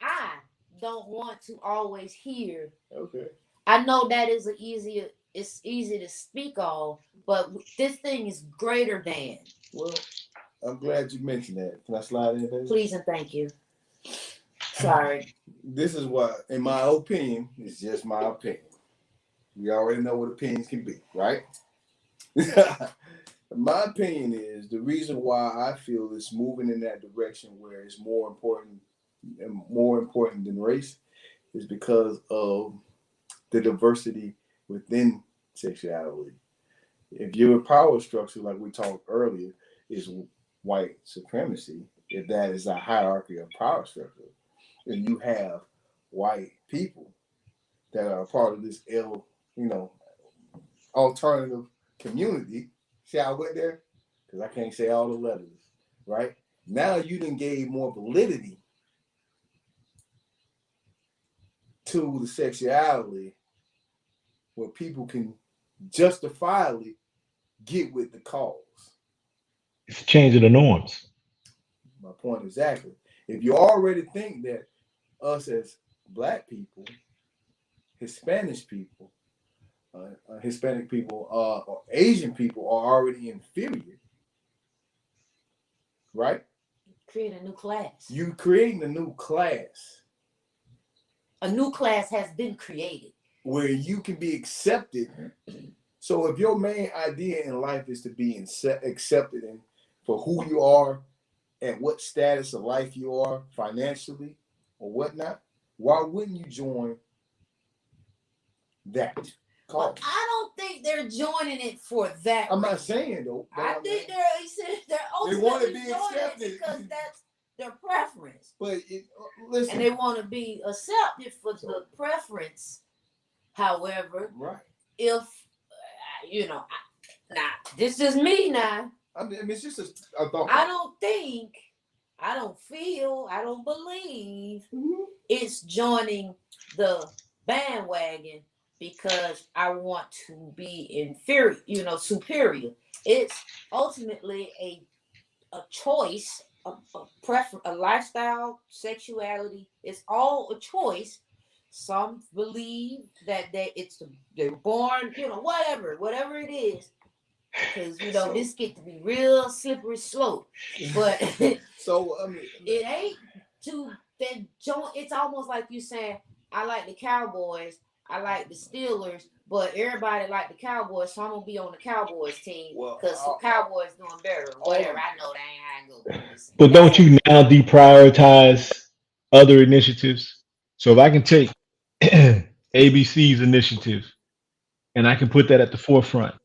I don't want to always hear. Okay. I know that is an easier. it's easy to speak on, but this thing is greater than. Well, I'm glad you mentioned that. Can I slide in, baby? Please and thank you. Sorry. This is what, in my opinion, it's just my opinion. We already know what opinions can be, right? My opinion is the reason why I feel it's moving in that direction where it's more important than race is because of the diversity within sexuality. If your power structure, like we talked earlier, is white supremacy, if that is a hierarchy of power structure, and you have white people that are a part of this alternative community. See how I went there? Because I can't say all the letters, right? Now you done gave more validity to the sexuality where people can justifiably get with the cause. It's changing the norms. My point exactly. If you already think that us as Black people, Hispanic people, or Asian people are already inferior, right? Create a new class. You creating a new class. A new class has been created. Where you can be accepted. So if your main idea in life is to be accepted for who you are and what status of life you are financially or whatnot, why wouldn't you join that cause? But I don't think they're joining it for that. I'm not saying though. I think they're They want to ultimately be joining accepted it because that's their preference. But listen, And they want to be accepted for the preference. However, right? If this is me now. I mean, it's just a thought. I don't think, I don't feel, I don't believe it's joining the bandwagon because I want to be inferior, superior. It's ultimately a choice, a preference, a lifestyle, sexuality. It's all a choice. Some believe that they're born, whatever it is. Because this get to be real slippery slope, but so I mean, it ain't to that joint. It's almost like you saying, I like the Cowboys, I like the Steelers, but everybody like the Cowboys, so I'm gonna be on the Cowboys team because Cowboys doing better. Whatever, I know they ain't good. But don't you now deprioritize other initiatives? So if I can take ABC's initiative and I can put that at the forefront.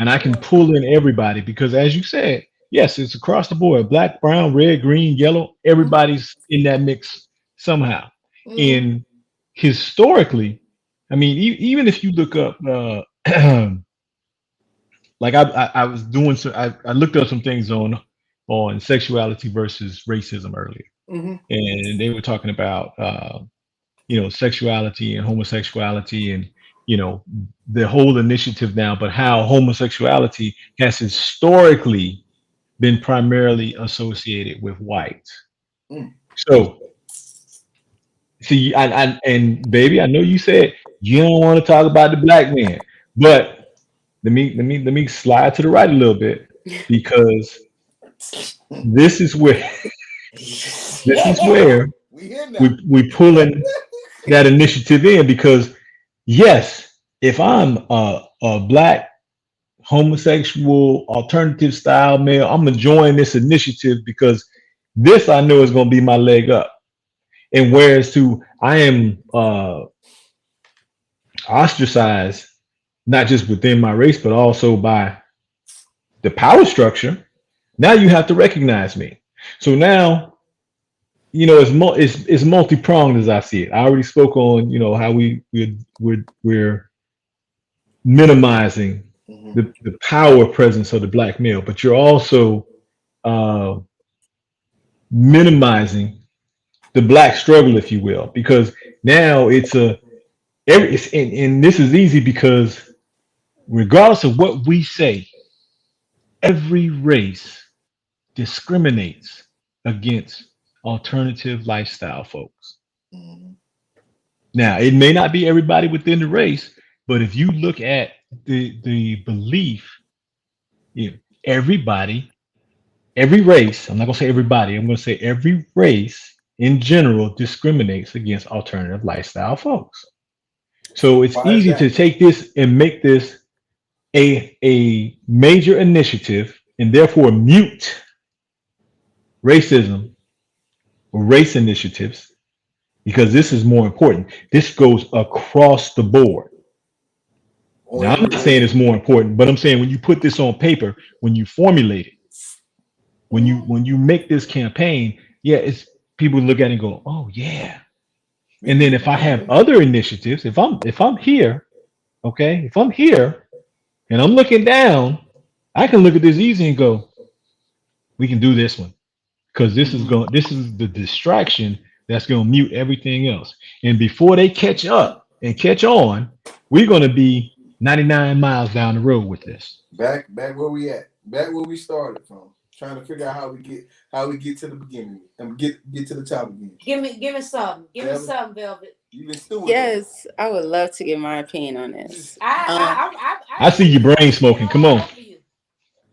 And I can pull in everybody because, as you said, yes, it's across the board: black, brown, red, green, yellow. Everybody's in that mix somehow. And historically, I mean, even if you look up, like I was doing, so I looked up some things on sexuality versus racism earlier, and they were talking about sexuality and homosexuality and the whole initiative now, but how homosexuality has historically been primarily associated with whites. So, see, and baby, I know you said you don't want to talk about the black man, but let me slide to the right a little bit because this is where we pulling that initiative in because. Yes, if I'm a black, homosexual, alternative style male, I'm gonna join this initiative because this I know is gonna be my leg up. And whereas I am ostracized, not just within my race, but also by the power structure. Now you have to recognize me. So now it's multi-pronged as I see it. I already spoke on how we're minimizing the power presence of the black male, but you're also minimizing the black struggle, if you will, because now and this is easy because regardless of what we say, every race discriminates against alternative lifestyle folks. Now, it may not be everybody within the race, but if you look at the belief, you know, everybody, every race, I'm not gonna say everybody, I'm gonna say every race in general discriminates against alternative lifestyle folks. So it's Why is easy to that? take this and make this a major initiative and therefore mute racism or race initiatives because this is more important. This goes across the board. On Now, I'm every not saying it's race? more important, but I'm saying when you put this on paper, when you formulate it, when you make this campaign, yeah, it's people look at it and go, oh yeah. And then if I have other initiatives, if I'm here, okay, if I'm here and I'm looking down, I can look at this easy and go, we can do this one because this is the distraction that's going to mute everything else. And before they catch up and catch on, we're going to be 99 miles down the road with this. Back where we at. Back where we started from. Trying to figure out how we get to the beginning and get to the top again. Give me something. Give me something, Velvet. You've been stewing. Yes, I would love to get my opinion on this. I see your brain smoking. Come on.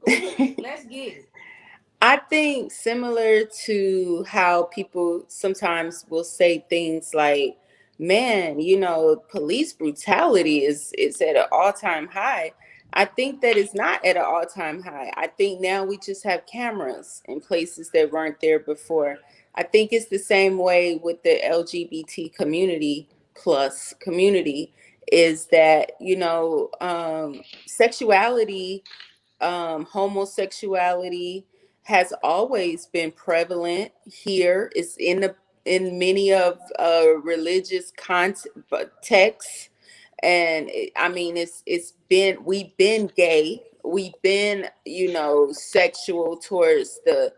Let's get it. I think similar to how people sometimes will say things like, man, police brutality is at an all-time high. I think that it's not at an all-time high. I think now we just have cameras in places that weren't there before. I think it's the same way with the LGBT community plus community is that, sexuality, homosexuality has always been prevalent here. It's in many of religious texts, and I mean it's been we've been gay, we've been sexual towards the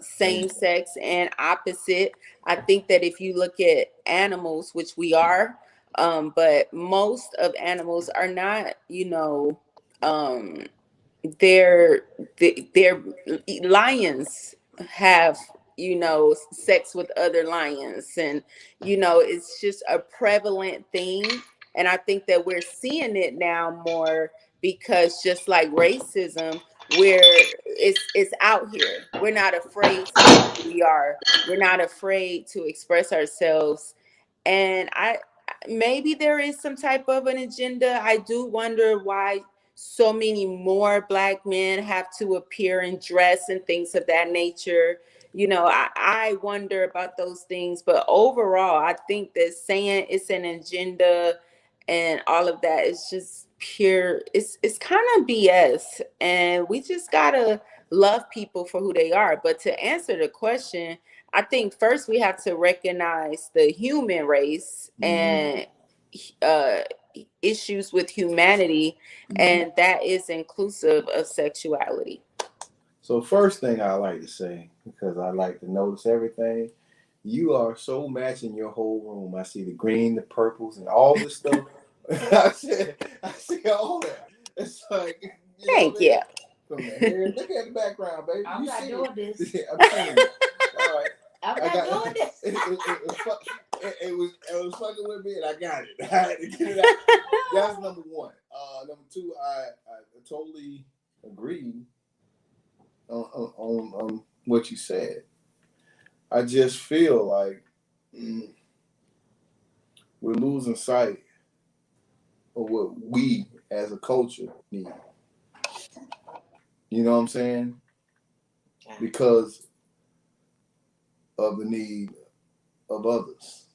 same sex and opposite. I think that if you look at animals, which we are, but most of animals are not, um their their lions have sex with other lions, and it's just a prevalent thing. And I think that we're seeing it now more because just like racism, where it's out here, we're not afraid to say who we are, we're not afraid to express ourselves. And I maybe there is some type of an agenda. I do wonder why so many more Black men have to appear in dress and things of that nature. I wonder about those things. But overall, I think that saying it's an agenda and all of that is just pure, it's kind of BS. And we just gotta love people for who they are. But to answer the question, I think first we have to recognize the human race and uh, issues with humanity, and that is inclusive of sexuality. So first thing I like to say, because I like to notice everything, you are so matching your whole room. I see the green, the purples, and all this stuff. I see all that. It's like, Thank you. From the hair, look at the background, baby. I'm not doing this. I'm saying, all right. I'm not doing this. It was fucking with me, and I got it. I had to get it out. That's number one. Number two, I totally agree on what you said. I just feel like we're losing sight of what we as a culture need. You know what I'm saying? Because of the need of others.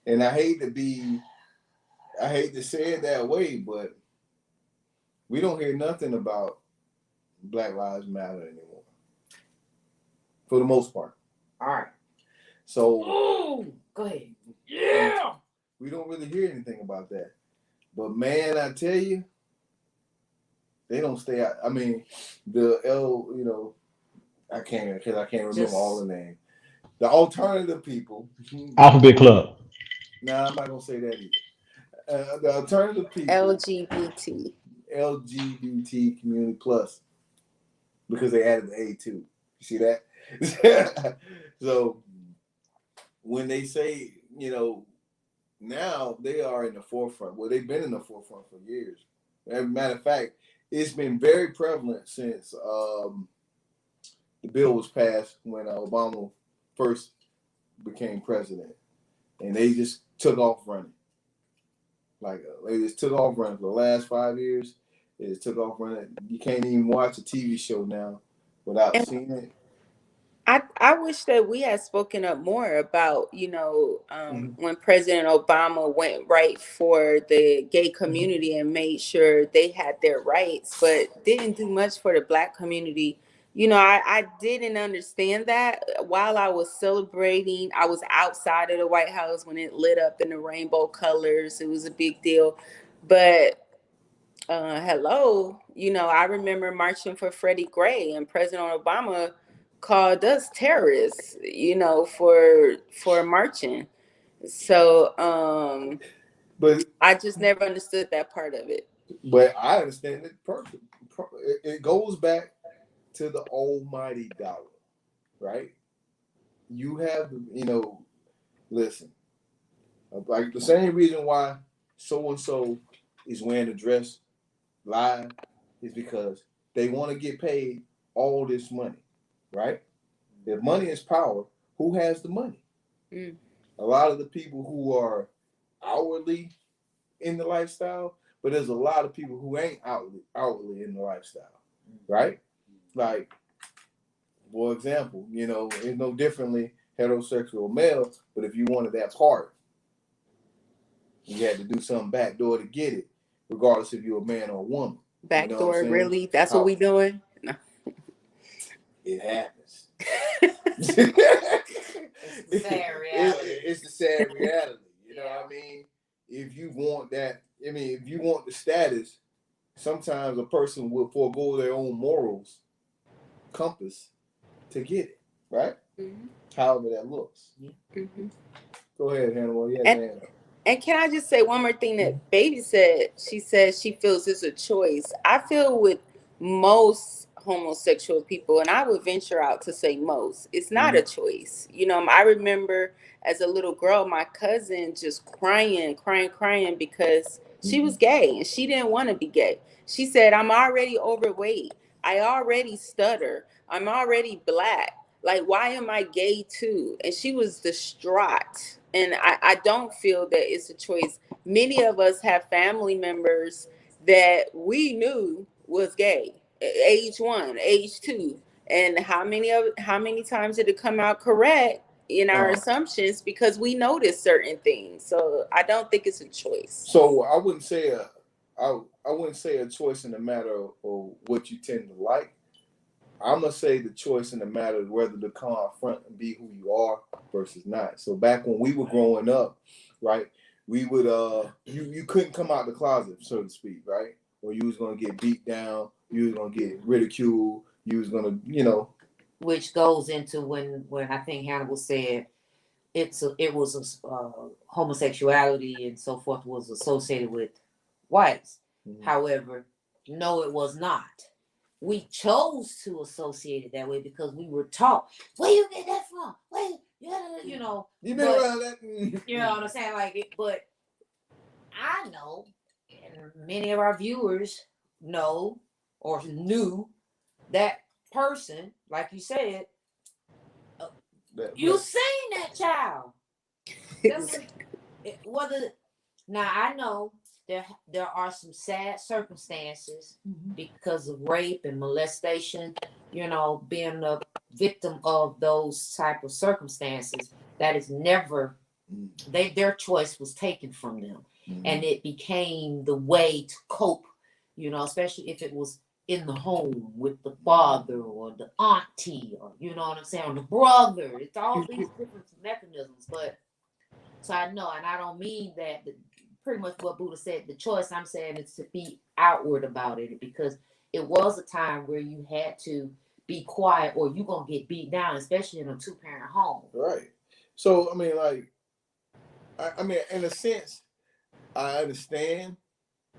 And I hate to say it that way, but we don't hear nothing about Black Lives Matter anymore. For the most part. All right. So go ahead. Yeah. We don't really hear anything about that. But man, I tell you, they don't stay out. I mean, I can't remember all the names. The alternative people. Alphabet Club. Nah, I'm not gonna say that either. The alternative people. LGBT community plus, because they added the A too. You see that? So when they say, now they are in the forefront. Well, they've been in the forefront for years. As a matter of fact, it's been very prevalent since the bill was passed when Obama first became president, and they just took off running. Like they just took off running for the last 5 years. They just took off running. You can't even watch a TV show now without seeing it. I wish that we had spoken up more about, when President Obama went right for the gay community and made sure they had their rights, but didn't do much for the Black community. I didn't understand that while I was celebrating. I was outside of the White House when it lit up in the rainbow colors. It was a big deal. But hello, I remember marching for Freddie Gray, and President Obama called us terrorists, for marching. So But I just never understood that part of it. But I understand it perfect. It goes back to the almighty dollar, right? You have, listen, like the same reason why so and so is wearing a dress live is because they want to get paid all this money, right? If money is power, who has the money? Mm. A lot of the people who are outwardly in the lifestyle, but there's a lot of people who ain't outwardly in the lifestyle, right? Like, for example, it's no differently heterosexual male, but if you wanted that part, you had to do something backdoor to get it, regardless if you're a man or a woman. Backdoor, really? That's what we doing? No. It happens. It's the sad reality. It's the sad reality. You know what I mean? If you want that, if you want the status, sometimes a person will forego their own morals compass to get it, right? Mm-hmm. However that looks. Mm-hmm. Go ahead, Hannibal. And can I just say one more thing that Baby said? She said she feels it's a choice. I feel with most homosexual people, and I would venture out to say most, it's not a choice. I remember as a little girl, my cousin just crying because she was gay and she didn't want to be gay. She said, I'm already overweight. I already stutter. I'm already Black. Like, why am I gay too? And she was distraught. And I don't feel that it's a choice. Many of us have family members that we knew was gay, age 1, age 2. And how many times did it come out correct in our assumptions because we noticed certain things? So I don't think it's a choice. So I wouldn't say a choice in the matter of what you tend to like. I'm gonna say the choice in the matter of whether to come out front and be who you are versus not. So back when we were growing up, right, we would you couldn't come out the closet, so to speak, right? Or you was gonna get beat down, you was gonna get ridiculed, you was gonna, Which goes into when I think Hannibal said homosexuality and so forth was associated with whites. Mm-hmm. However, no, it was not. We chose to associate it that way because we were taught. Where you get that from? You know. You been around that? You know what I'm saying? Like it, but I know, and many of our viewers know or knew that person, like you said. You seen that child. Now I know there are some sad circumstances because of rape and molestation, being a victim of those type of circumstances. That is never their choice was taken from them. And it became the way to cope, especially if it was in the home with the father or the auntie or or the brother. It's all these different mechanisms. But so I know, and I don't mean that pretty much what Buddha said, the choice I'm saying is to be outward about it, because it was a time where you had to be quiet or you're going to get beat down, especially in a 2-parent home. Right. So, in a sense, I understand,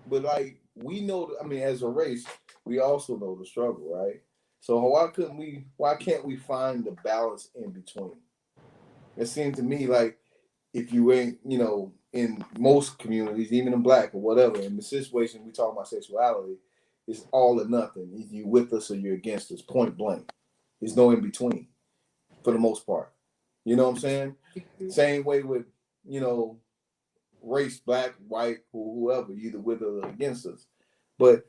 but we know, as a race, we also know the struggle, right? So why can't we find the balance in between? It seems to me like if you ain't, in most communities, even in black or whatever, in the situation we talk about sexuality, it's all or nothing. Either you with us or you're against us, point blank. There's no in between for the most part. You know what I'm saying? Mm-hmm. Same way with, you know, race, black, white, whoever, either with us or against us. But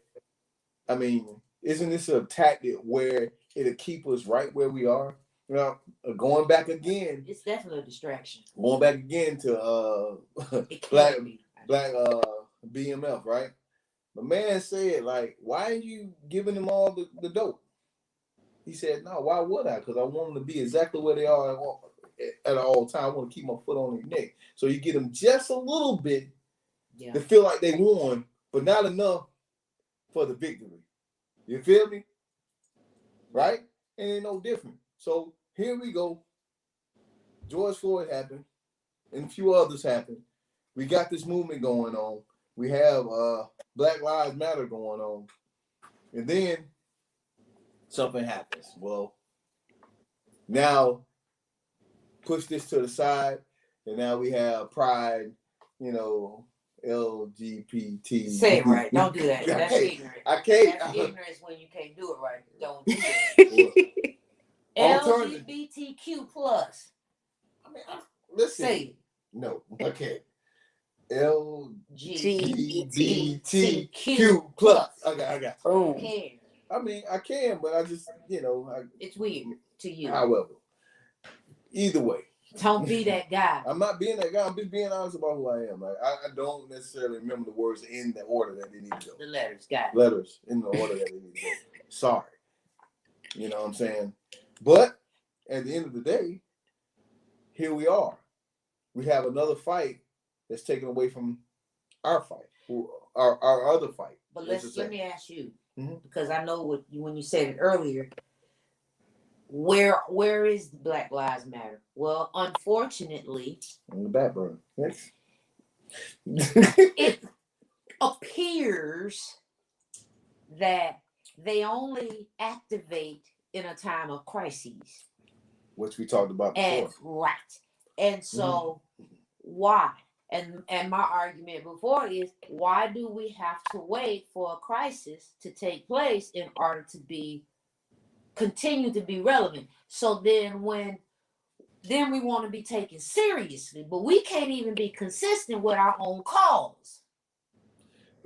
I mean, isn't this a tactic where it'll keep us right where we are? You know, going back again. It's definitely a distraction. Going back again to black BMF, right? The man said, like, why are you giving them all the dope? He said, no, why would I? Because I want them to be exactly where they are at all time. I want to keep my foot on their neck. So you get them just a little bit to feel like they won, but not enough for the victory. You feel me? Right? And ain't no different. So here we go. George Floyd happened, and a few others happened. We got this movement going on. We have Black Lives Matter going on. And then something happens. Well, now push this to the side, and now we have Pride, you know, LGBT. Say it right. Don't do that. That's ignorant. I can't. That's ignorance when you can't do it right. Don't do it. LGBTQ plus. I mean, listen. Say it. No, okay. LGBTQ plus. I got. Boom. I mean, I can, but I just, you know, it's weird to you. However, either way, don't be that guy. I'm not being that guy. I'm just being honest about who I am. Like, I don't necessarily remember the words in the order that they need to go. The letters, got it. Letters in the order that they need to go. Sorry. You know what I'm saying? But at the end of the day, here we are. We have another fight that's taken away from our fight, our other fight. But let me ask you, because I know when you said it earlier, where is Black Lives Matter? Well, unfortunately, in the background. Yes. It appears that they only activate in a time of crises, which we talked about before. Right. And so why? And my argument before is, why do we have to wait for a crisis to take place in order to continue to be relevant? So then we want to be taken seriously, but we can't even be consistent with our own cause.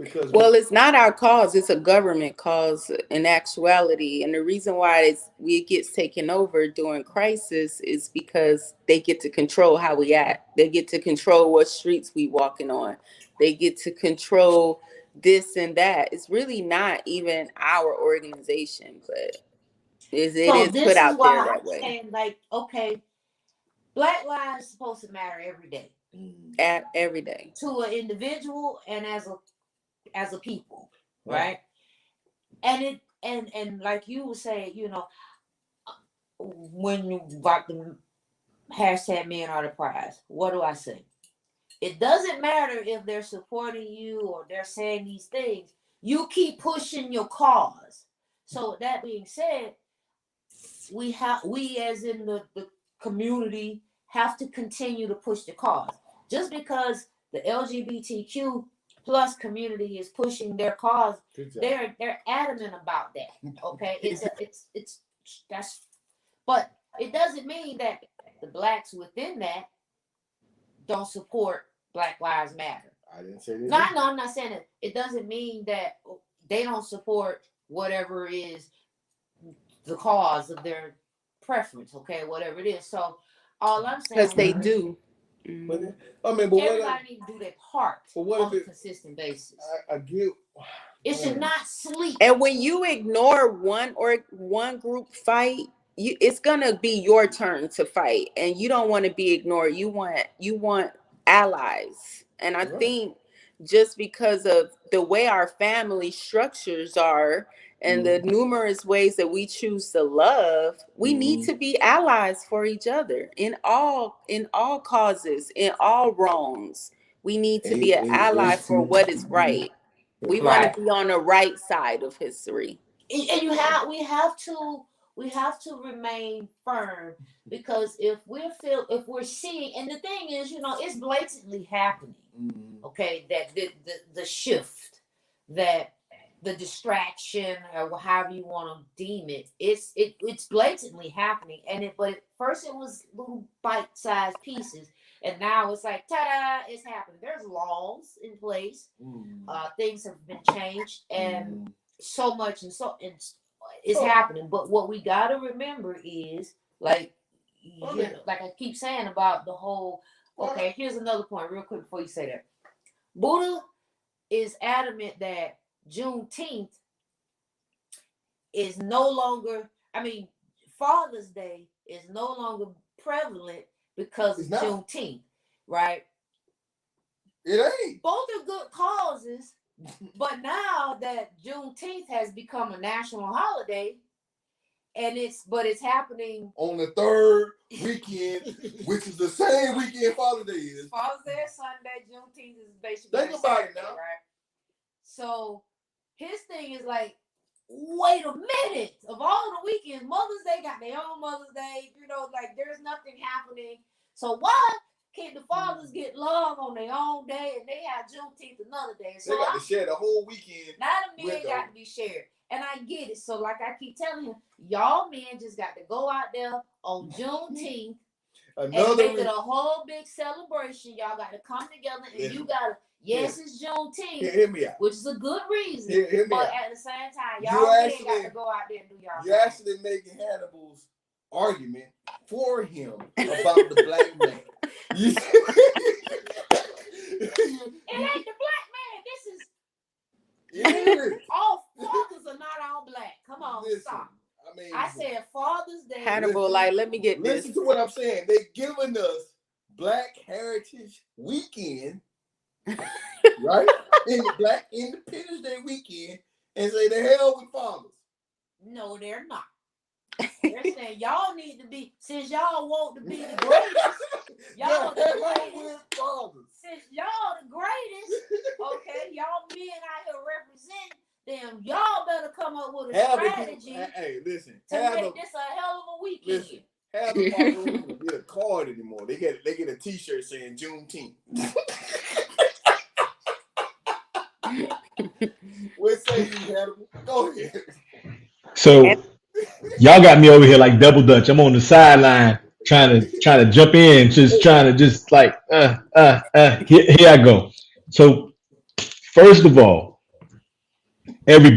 Because it's not our cause, it's a government cause in actuality. And the reason why it gets taken over during crisis is because they get to control how we act. They get to control what streets we walking on. They get to control this and that. It's really not even our organization, but it is put out there that way. Saying, like, okay, Black lives is supposed to matter every day. Every day. To an individual and as a people, right? And like you would say, you know, when you like the hashtag men are the prize, what do I say? It doesn't matter if they're supporting you or they're saying these things. You keep pushing your cause. So that being said, we as in the community have to continue to push the cause. Just because the LGBTQ plus community is pushing their cause, they're adamant about that. Okay, but it doesn't mean that the blacks within that don't support Black Lives Matter. I didn't say that. No, I'm not saying it. It doesn't mean that they don't support whatever is the cause of their preference. Whatever it is. So all I'm saying, because they do. But I mean, but everybody needs to do their part on a consistent basis. I get. It should not sleep. And when you ignore one group fight, it's gonna be your turn to fight, and you don't want to be ignored. You want allies, and I think just because of the way our family structures are and the numerous ways that we choose to love, we need to be allies for each other in all causes, in all wrongs. We need to be an ally for what is right. We want to be on the right side of history. And we have to we have to remain firm, because if we're seeing, and the thing is, it's blatantly happening. Okay, that the shift, that the distraction, or however you want to deem it, it's blatantly happening. But at first it was little bite-sized pieces, and now it's like, ta-da, it's happening. There's laws in place. Things have been changed, and so much, and it's happening. But what we got to remember is, like I keep saying about the whole. Okay, here's another point, real quick, before you say that. Buddha is adamant that Juneteenth is no longer, Father's Day is no longer prevalent because of Juneteenth, right? It ain't. Both are good causes, but now that Juneteenth has become a national holiday, and it's happening on the third weekend, which is the same weekend Father's Day is. Father's Day is Sunday, Juneteenth is basically think about it now, right? So his thing is like, wait a minute, of all the weekends, Mother's Day got their own Mother's Day, like there's nothing happening. So why can't the fathers get love on their own day, and they have Juneteenth another day? So they got to share the whole weekend. Now the men got to be shared. And I get it. So like I keep telling him, y'all men just got to go out there on Juneteenth and make it a whole big celebration. Y'all got to come together, and you got to, it's Juneteenth, hear me out, which is a good reason. Hear me but out. At the same time, y'all men got to go out there and do y'all. You're actually making Hannibal's argument for him about the black man. It ain't the black man. This is. All fathers are not all black. Come on, stop. I said Father's Day. Hannibal, let me get this. Listen to what I'm saying. They giving us Black Heritage Weekend, right? In the Black Independence Day weekend, and say the hell with fathers. No, they're not. They're saying y'all need to be, since y'all want to be the greatest, y'all the greatest. Since y'all the greatest, okay, y'all men out here represent them. Y'all better come up with a strategy. Hey, listen. To make this a hell of a weekend. Listen, half the fathers don't get a card anymore. They get a T-shirt saying Juneteenth. What say you, Hannibal? Go ahead. So y'all got me over here like double dutch. I'm on the sideline trying to jump in, just like here I go. So first of all, every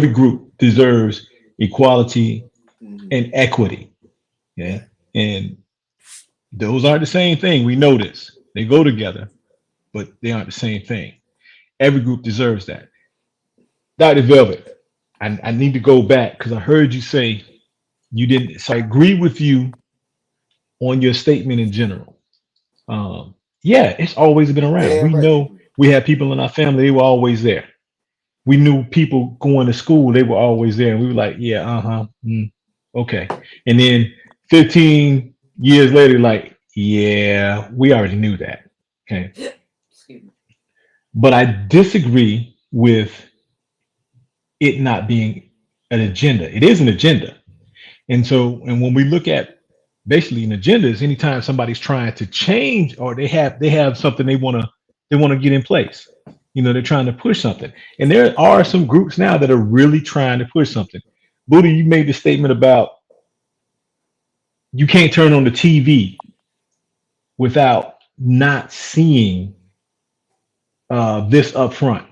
group deserves equality and equity. Yeah. And those aren't the same thing. We know this. They go together, but they aren't the same thing. Every group deserves that. Dr. Velvet, I need to go back because I heard you say you didn't. So I agree with you on your statement in general. Yeah, it's always been around. Yeah, we right. know we had people in our family, they were always there. We knew people going to school, they were always there. And we were like, yeah, okay. And then 15 years later, like, yeah, we already knew that. Okay. But I disagree with it not being an agenda. It is an agenda. And when we look at basically an agenda is anytime somebody's trying to change or they have something they want to get in place. They're trying to push something. And there are some groups now that are really trying to push something. Buddha, you made the statement about you can't turn on the TV without not seeing this up front.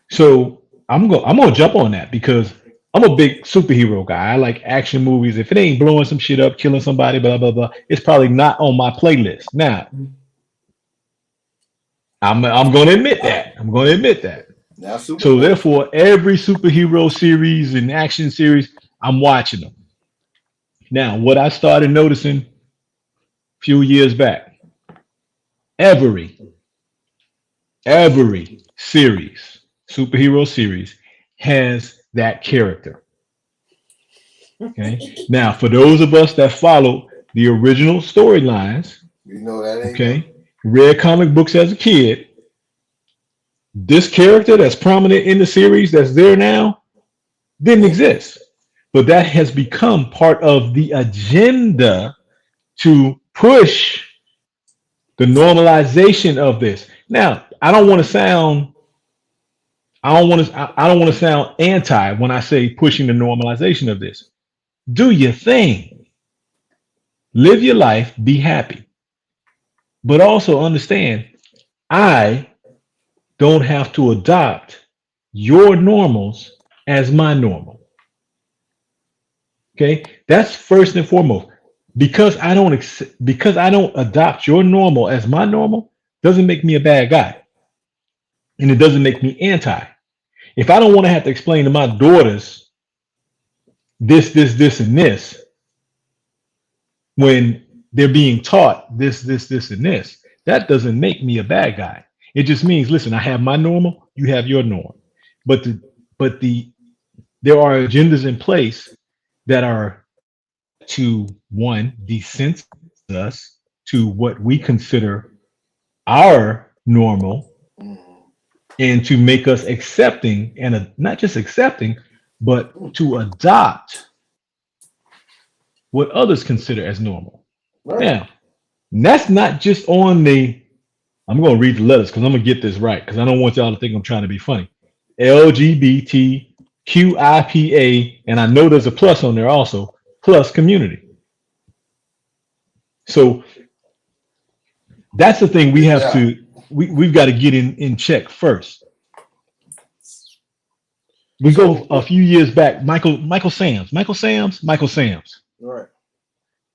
So I'm gonna jump on that because I'm a big superhero guy. I like action movies. If it ain't blowing some shit up, killing somebody, blah, blah, blah, it's probably not on my playlist. Now, I'm going to admit that. So therefore, every superhero series and action series, I'm watching them. Now, what I started noticing a few years back, every series, superhero series, has that character. Okay. Now, for those of us that follow the original storylines, read comic books as a kid, this character that's prominent in the series that's there now didn't exist. but that has become part of the agenda to push the normalization of this. Now, I don't want to sound I don't want to sound anti when I say pushing the normalization of this. Do your thing. Live your life, be happy. But also understand I don't have to adopt your normals as my normal. Okay? That's first and foremost. Because I don't adopt your normal as my normal doesn't make me a bad guy. And it doesn't make me anti. If I don't want to have to explain to my daughters this, and this when they're being taught this, and this, that doesn't make me a bad guy. It just means, listen, I have my normal, you have your norm. But there are agendas in place that are to one desensitize us to what we consider our normal and to make us accepting and not just accepting, but to adopt what others consider as normal. Right. Now, that's not just on I'm going to read the letters because I'm going to get this right because I don't want y'all to think I'm trying to be funny. LGBTQIPA, and I know there's a plus on there also, plus community. So that's the thing we have we've got to get in check first. We go a few years back, Michael Sam's, Right.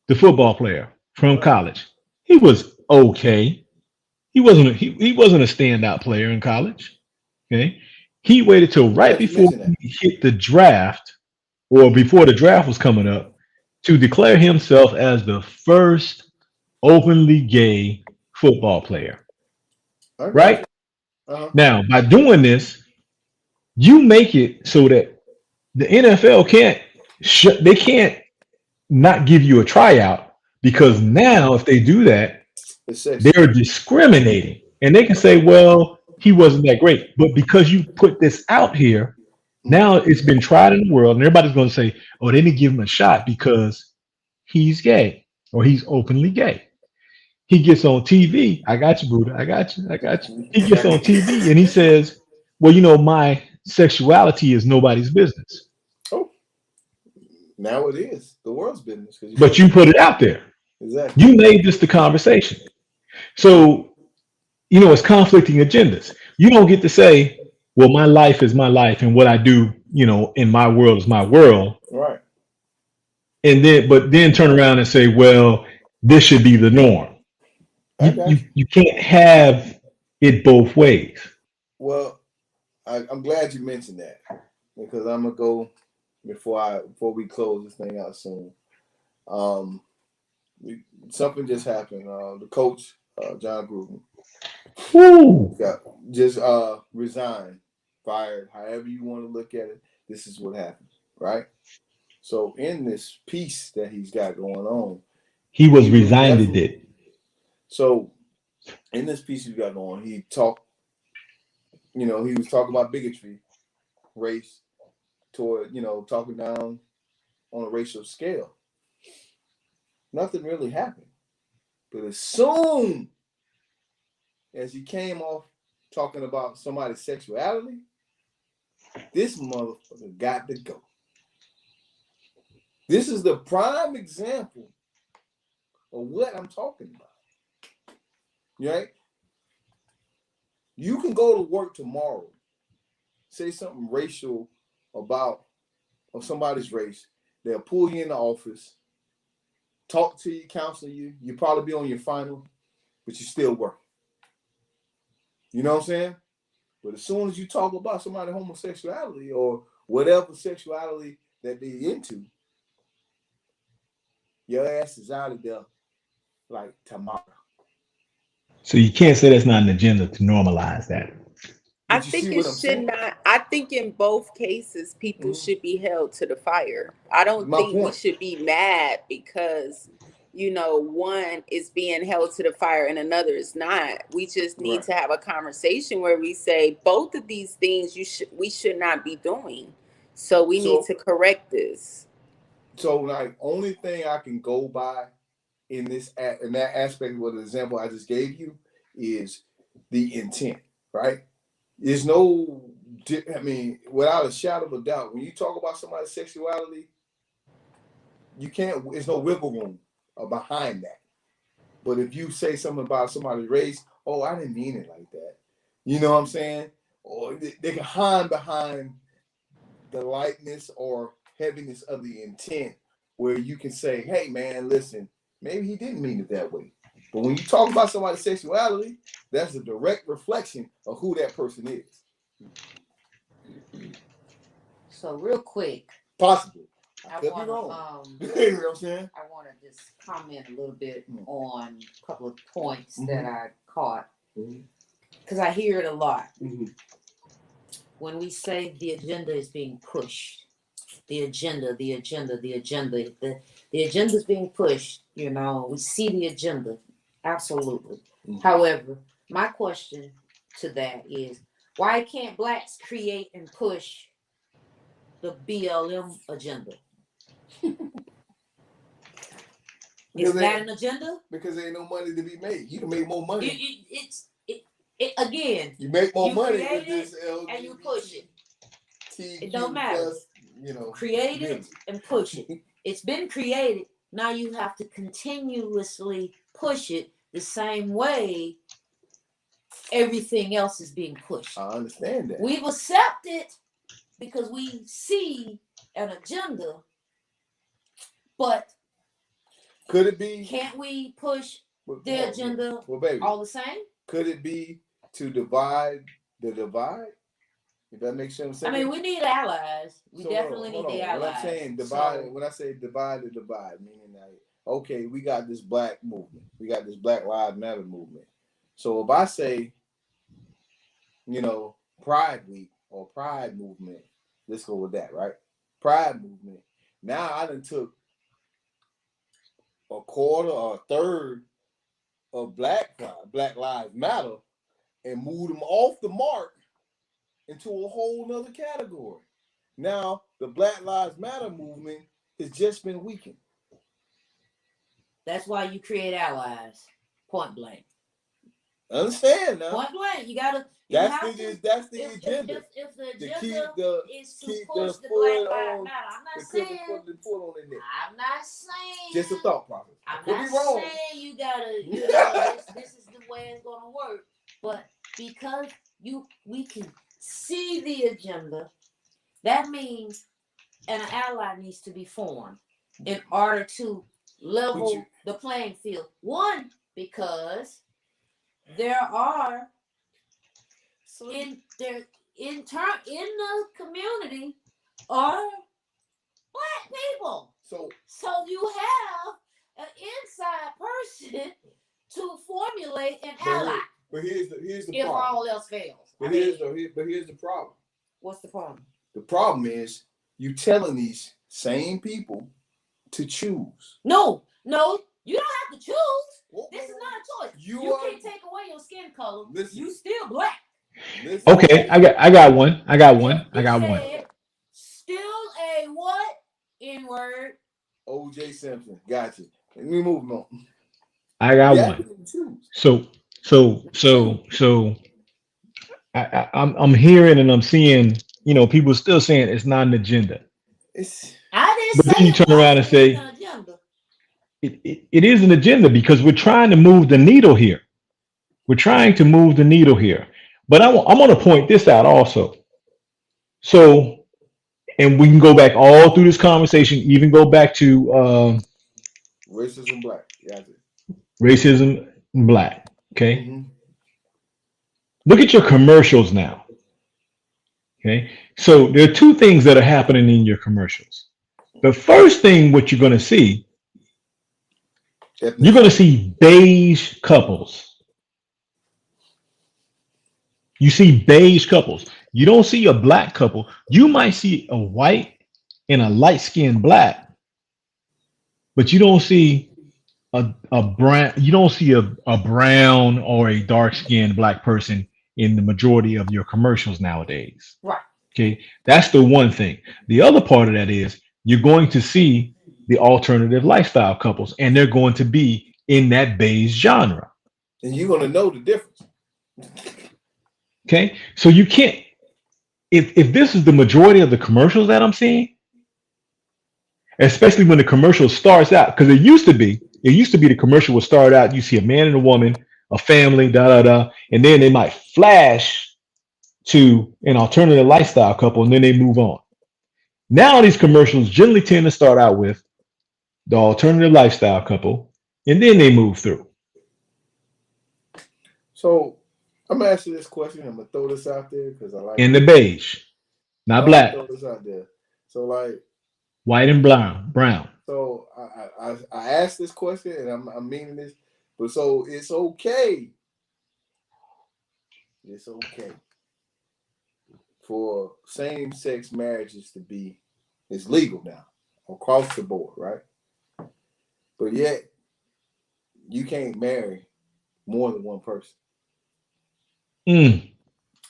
the football player from college. He was okay. He wasn't a standout player in college. Okay. He waited till right before he hit the draft or before the draft was coming up to declare himself as the first openly gay football player. Okay. Right? Uh-huh. Now, by doing this, you make it so that the NFL they can't not give you a tryout because now if they do that, they're discriminating. And they can say, well, he wasn't that great. But because you put this out here, now it's been tried in the world, and everybody's going to say, oh, they didn't give him a shot because he's gay or he's openly gay. He gets on TV. I got you, Buddha. I got you. He gets on TV and he says, well, my sexuality is nobody's business. Oh, now it is the world's business. But you put it out there. Exactly. You made this the conversation. So, it's conflicting agendas. You don't get to say, well, my life is my life and what I do, in my world is my world. Right. And then turn around and say, well, this should be the norm. You can't have it both ways. Well, I'm glad you mentioned that because I'm gonna go before we close this thing out soon. Something just happened. The coach, John Gruden, just resigned, fired, however you want to look at it. This is what happened, right? So in this piece that he's got going on, he was resigned it. So in this piece he's got going on, he talked. He was talking about bigotry, race, toward talking down on a racial scale. Nothing really happened, but as soon as he came off talking about somebody's sexuality, this motherfucker got to go. This is the prime example of what I'm talking about. Right? You can go to work tomorrow, say something racial about somebody's race. They'll pull you in the office, talk to you, counsel you. You'll probably be on your final, but you're still working. You know what I'm saying? But as soon as you talk about somebody's homosexuality or whatever sexuality that they're into, your ass is out of there like tomorrow. So you can't say that's not an agenda to normalize that. I think it should not. I think in both cases, people should be held to the fire. I don't think we should be mad because, one is being held to the fire and another is not. We just need to have a conversation where we say both of these things we should not be doing. So we need to correct this. So like only thing I can go by in that aspect with the example I just gave you is the intent, right? There's no, I mean, without a shadow of a doubt, when you talk about somebody's sexuality, you can't. There's no wiggle room behind that. But if you say something about somebody's race, oh, I didn't mean it like that. You know what I'm saying? Or they can hide behind the lightness or heaviness of the intent, where you can say, hey, man, listen, maybe he didn't mean it that way. But when you talk about somebody's sexuality, that's a direct reflection of who that person is. So real quick, Possibly. I Could be want wrong. to You know what I'm saying? I want to just comment a little bit on a couple of points that I caught, because I hear it a lot. When we say the agenda is being pushed, the agenda is being pushed. You know, we see the agenda, absolutely. However, my question to that is, why can't blacks create and push the BLM agenda? Is that an agenda? Because there ain't no money to be made. You can make more money. Again, you make more money create with this it and you push it. It don't TQ matter. plus, you know, Create it and push it. It's been created. Now you have to continuously push it the same way everything else is being pushed. I understand that. We've accepted because we see an agenda, but could it be? Can't we push the agenda baby, all the same? Could it be to divide the divide? If that makes sense. I mean, we need allies. We definitely need the allies. When I'm saying divide, when I say divide the divide, meaning like, okay, we got this black movement, we got this Black Lives Matter movement. So if I say, you know, Pride Week or Pride Movement, let's go with that, right? Pride Movement. Now I done took a quarter or a third of Black Lives Matter and moved them off the mark into a whole nother category. Now the Black Lives Matter movement has just been weakened. That's why you create allies. Point blank. Understand now? Point blank. You gotta. That's the agenda. If the to agenda is to push the Black Lives Matter, I'm not saying. Just a thought process. I'm not saying you gotta. You know, this is the way it's gonna work. But because we can see the agenda, that means an ally needs to be formed in order to level the playing field. One, because there are in the community are black people. So you have an inside person to formulate an ally. But here's the if problem. all else fails. But here's the problem. What's the problem? The problem is you telling these same people to choose. No, you don't have to choose. This is not a choice. You can't take away your skin color. Listen, you still black. Listen. Okay, I got one. Still a what? N-word. O.J. Simpson. Gotcha. Let me move on. I got one. So I'm hearing and I'm seeing, you know, people still saying it's not an agenda. But then you turn around and say it is an agenda because we're trying to move the needle here. But I want to point this out also. So, and we can go back all through this conversation, even go back to racism black. Gotcha. Racism black. Okay. Look at your commercials now. Okay. So there are two things that are happening in your commercials. The first thing, what you're going to see, you're going to see beige couples. You see beige couples. You don't see a black couple. You might see a white and a light-skinned black, but you don't see a brown. You don't see a brown or a dark-skinned black person in the majority of your commercials nowadays. Right. Okay. That's the one thing. The other part of that is you're going to see the alternative lifestyle couples, and they're going to be in that beige genre. And you're gonna know the difference. Okay, so you can't. If this is the majority of the commercials that I'm seeing, especially when the commercial starts out, because it used to be the commercial would start out, you see a man and a woman, a family, da da da, and then they might flash to an alternative lifestyle couple, and then they move on. Now these commercials generally tend to start out with the alternative lifestyle couple, and then they move through. So I'm gonna ask you this question. I'm gonna throw this out there because I like In the it. beige, I not like to black, throw this out there. So like, white and brown, brown. so I asked this question and I'm meaning this, but so it's okay. It's okay for same-sex marriages to be, it's legal now across the board, right? But yet you can't marry more than one person. Mm.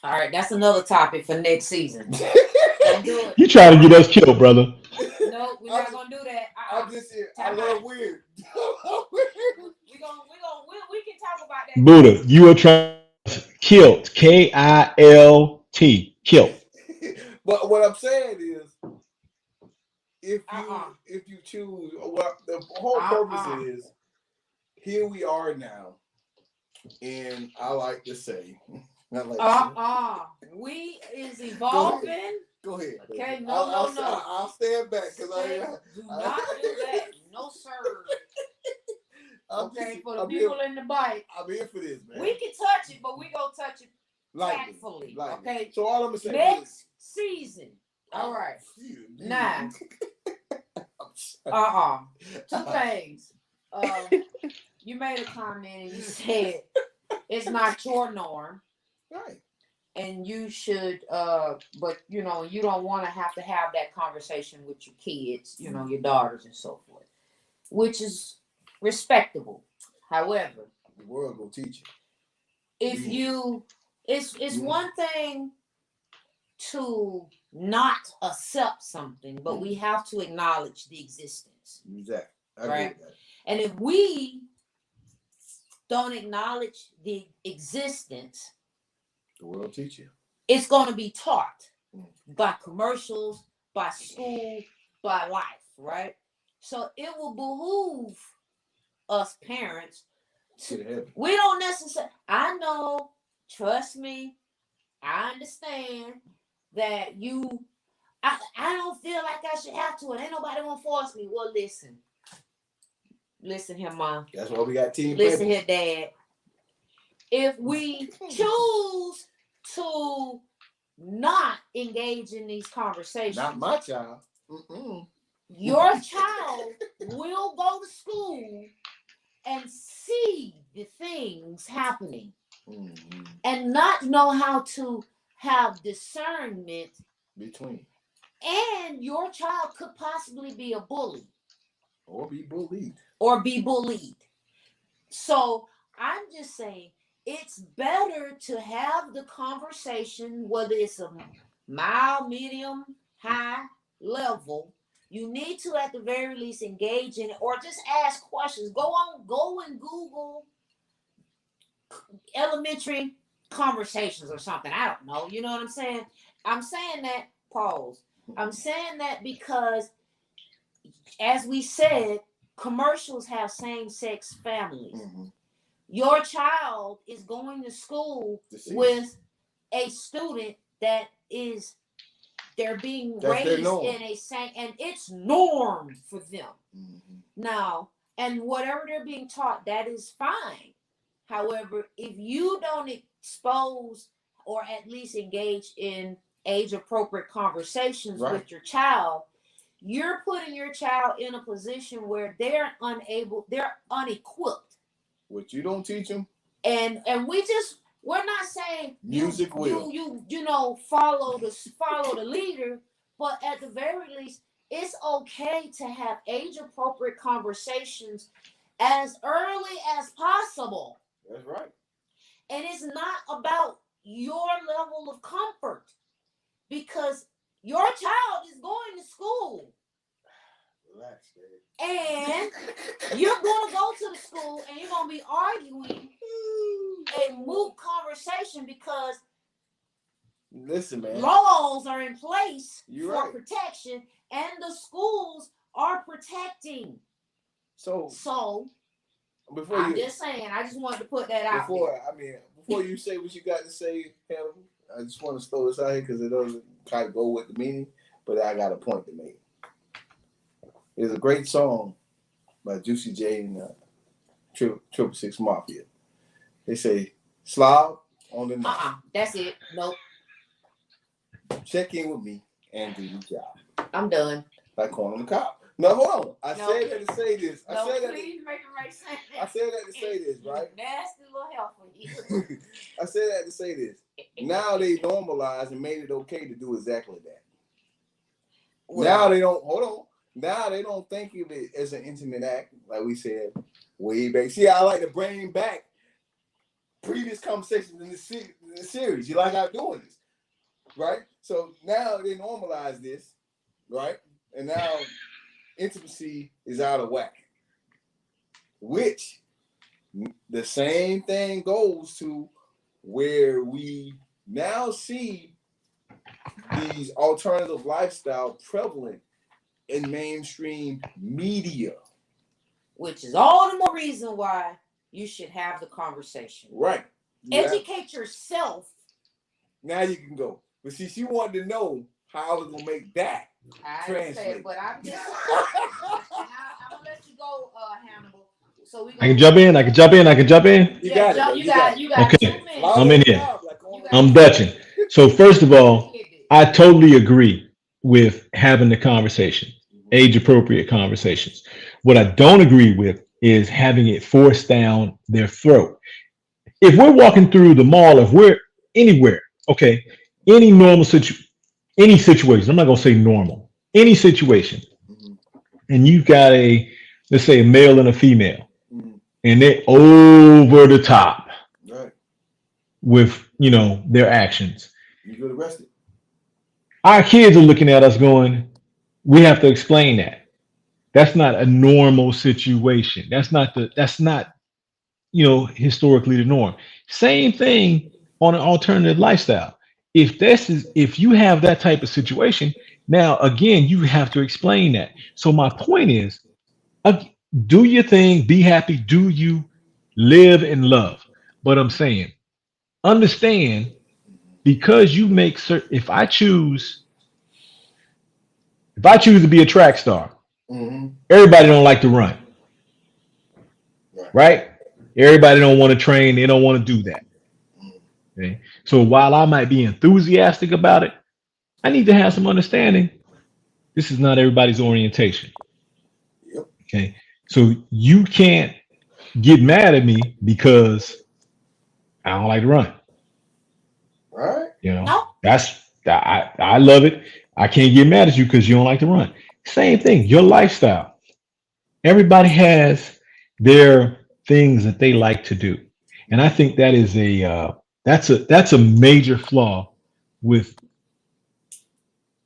All right, that's another topic for next season. Don't do it. You trying to get us killed, brother? No, we're not gonna do that. I'm just here. I Time love out. weird. We can talk about that. Buddha, you are trying kilt, KILT, kilt. But what I'm saying is, if you Uh-uh. if you choose, what the whole purpose is, here we are now, and I like to say, We is evolving. Go ahead. Okay, no. I'll stand back because Do not do that. No, sir. Okay, for the people in the bike. I'm here for this, man. We can touch it, but we gonna touch it lightly, tactfully. lightly. Okay. So all I'm gonna say next season. All right. 9. Two things. You made a comment and you said it's not your norm. Right. And you should, but you know, you don't want to have that conversation with your kids, you know, your daughters and so forth, which is respectable. However, the world will teach you. If you, it's one thing to not accept something, but we have to acknowledge the existence. Exactly. I right? agree with that. And if we don't acknowledge the existence, the world teach you. It's going to be taught by commercials, by school, by life, right? So it will behoove us parents. We don't necessarily, I know, trust me, I understand that I don't feel like I should have to, and ain't nobody gonna force me. Well, listen here, Mom. That's why we got team. Listen here, Dad. If we choose to not engage in these conversations, not my child. Your child will go to school and see the things happening and not know how to have discernment between. And your child could possibly be a bully. Or be bullied. So I'm just saying, it's better to have the conversation, whether it's a mild, medium, high level. You need to, at the very least, engage in it, or just ask questions. Go and Google elementary conversations or something. I don't know. You know what I'm saying? I'm saying that, pause. I'm saying that because, as we said, commercials have same-sex families. Your child is going to school with a student that is, they're being raised in a same, and it's norm for them. Now, and whatever they're being taught, that is fine. However, if you don't expose or at least engage in age-appropriate conversations with your child, you're putting your child in a position where they're unequipped. What you don't teach them, and we're not saying music will you know follow the leader, but at the very least, it's okay to have age-appropriate conversations as early as possible. That's right. And it's not about your level of comfort, because your child is going to school. Relax, baby. And you're gonna go to the school and you're gonna be arguing a moot conversation because listen, man, laws are in place You're for right. protection and the schools are protecting. So before I'm you just saying, I just wanted to put that out there. before you say what you got to say, Hannibal, I just want to throw this out here because it doesn't kind of go with the meaning, but I got a point to make. There's a great song by Juicy J and Triple Six Mafia. They say, "Slob on the night. That's it. Nope. Check in with me and do the job." I'm done. Like corn on the cob. No, hold on. I No. said that to say this. I said that. Please make it make sense. I said that to say this, right? Nasty little helper. I said that to say this. Now they normalized and made it okay to do exactly that. Now they don't. Hold on. Now they don't think of it as an intimate act, like we said way back. See, I like to bring back previous conversations in the series. You like how I'm doing this, right? So now they normalize this, right? And now intimacy is out of whack. Which the same thing goes to where we now see these alternative lifestyle prevalent in mainstream media. Which is all the more reason why you should have the conversation. Right. Educate yourself. Now you can go. But see, she wanted to know how I was going to make that translate. But I'm just I'm gonna let you go, Hannibal. So we I can jump in. You got it. You got Okay. 2 minutes. I'm in here. I'm Dutching. So first of all, I totally agree with having the conversation, age appropriate conversations. What I don't agree with is having it forced down their throat. If we're walking through the mall, if we're anywhere, okay, any situation, I'm not gonna say normal, any situation, and you've got let's say a male and a female, and they're over the top with their actions. You get arrested. Our kids are looking at us going, we have to explain that. That's not a normal situation. That's not historically the norm. Same thing on an alternative lifestyle. If you have that type of situation, now again, you have to explain that. So my point is, do your thing, be happy, do you live and love. But I'm saying, understand, because you make certain, if I choose to be a track star, everybody don't like to run. Right? Everybody don't want to train, they don't want to do that. Okay. So while I might be enthusiastic about it, I need to have some understanding. This is not everybody's orientation. Okay. So you can't get mad at me because I don't like to run. Right. I love it. I can't get mad at you because you don't like to run. Same thing, your lifestyle. Everybody has their things that they like to do. And I think that is that's a major flaw with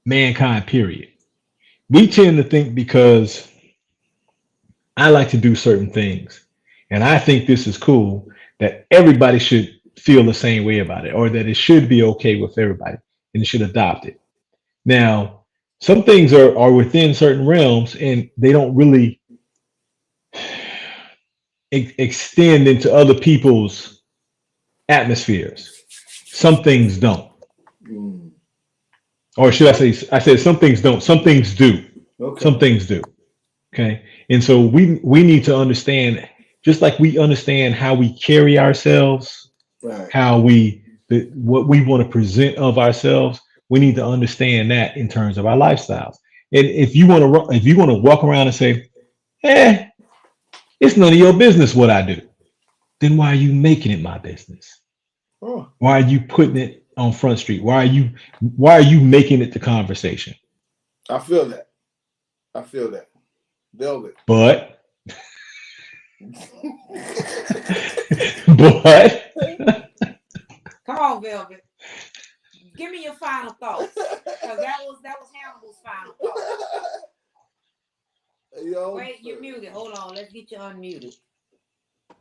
mankind, period. We tend to think because I like to do certain things and I think this is cool, that everybody should feel the same way about it, or that it should be okay with everybody and it should adopt it. Now, some things are within certain realms and they don't really extend into other people's atmospheres. Some things don't. Or should I said some things don't, some things do. Okay. Some things do. Okay. And so we need to understand, just like we understand how we carry ourselves, how what we want to present of ourselves, we need to understand that in terms of our lifestyles. And if you want to walk around and say, it's none of your business what I do, then why are you making it my business? Why are you putting it on Front Street? Why are you making it the conversation? I feel that. Velvet. But come on, Velvet. Give me your final thoughts. Because that was Hannibal's final thoughts. Wait, you're muted. Hold on. Let's get you unmuted.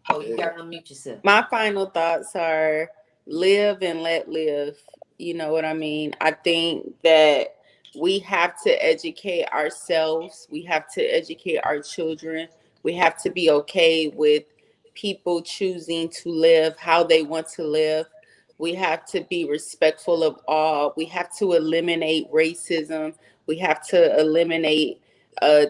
Oh, you gotta unmute yourself. My final thoughts are live and let live. You know what I mean? I think that we have to educate ourselves. We have to educate our children. We have to be okay with people choosing to live how they want to live. We have to be respectful of all. We have to eliminate racism. We have to eliminate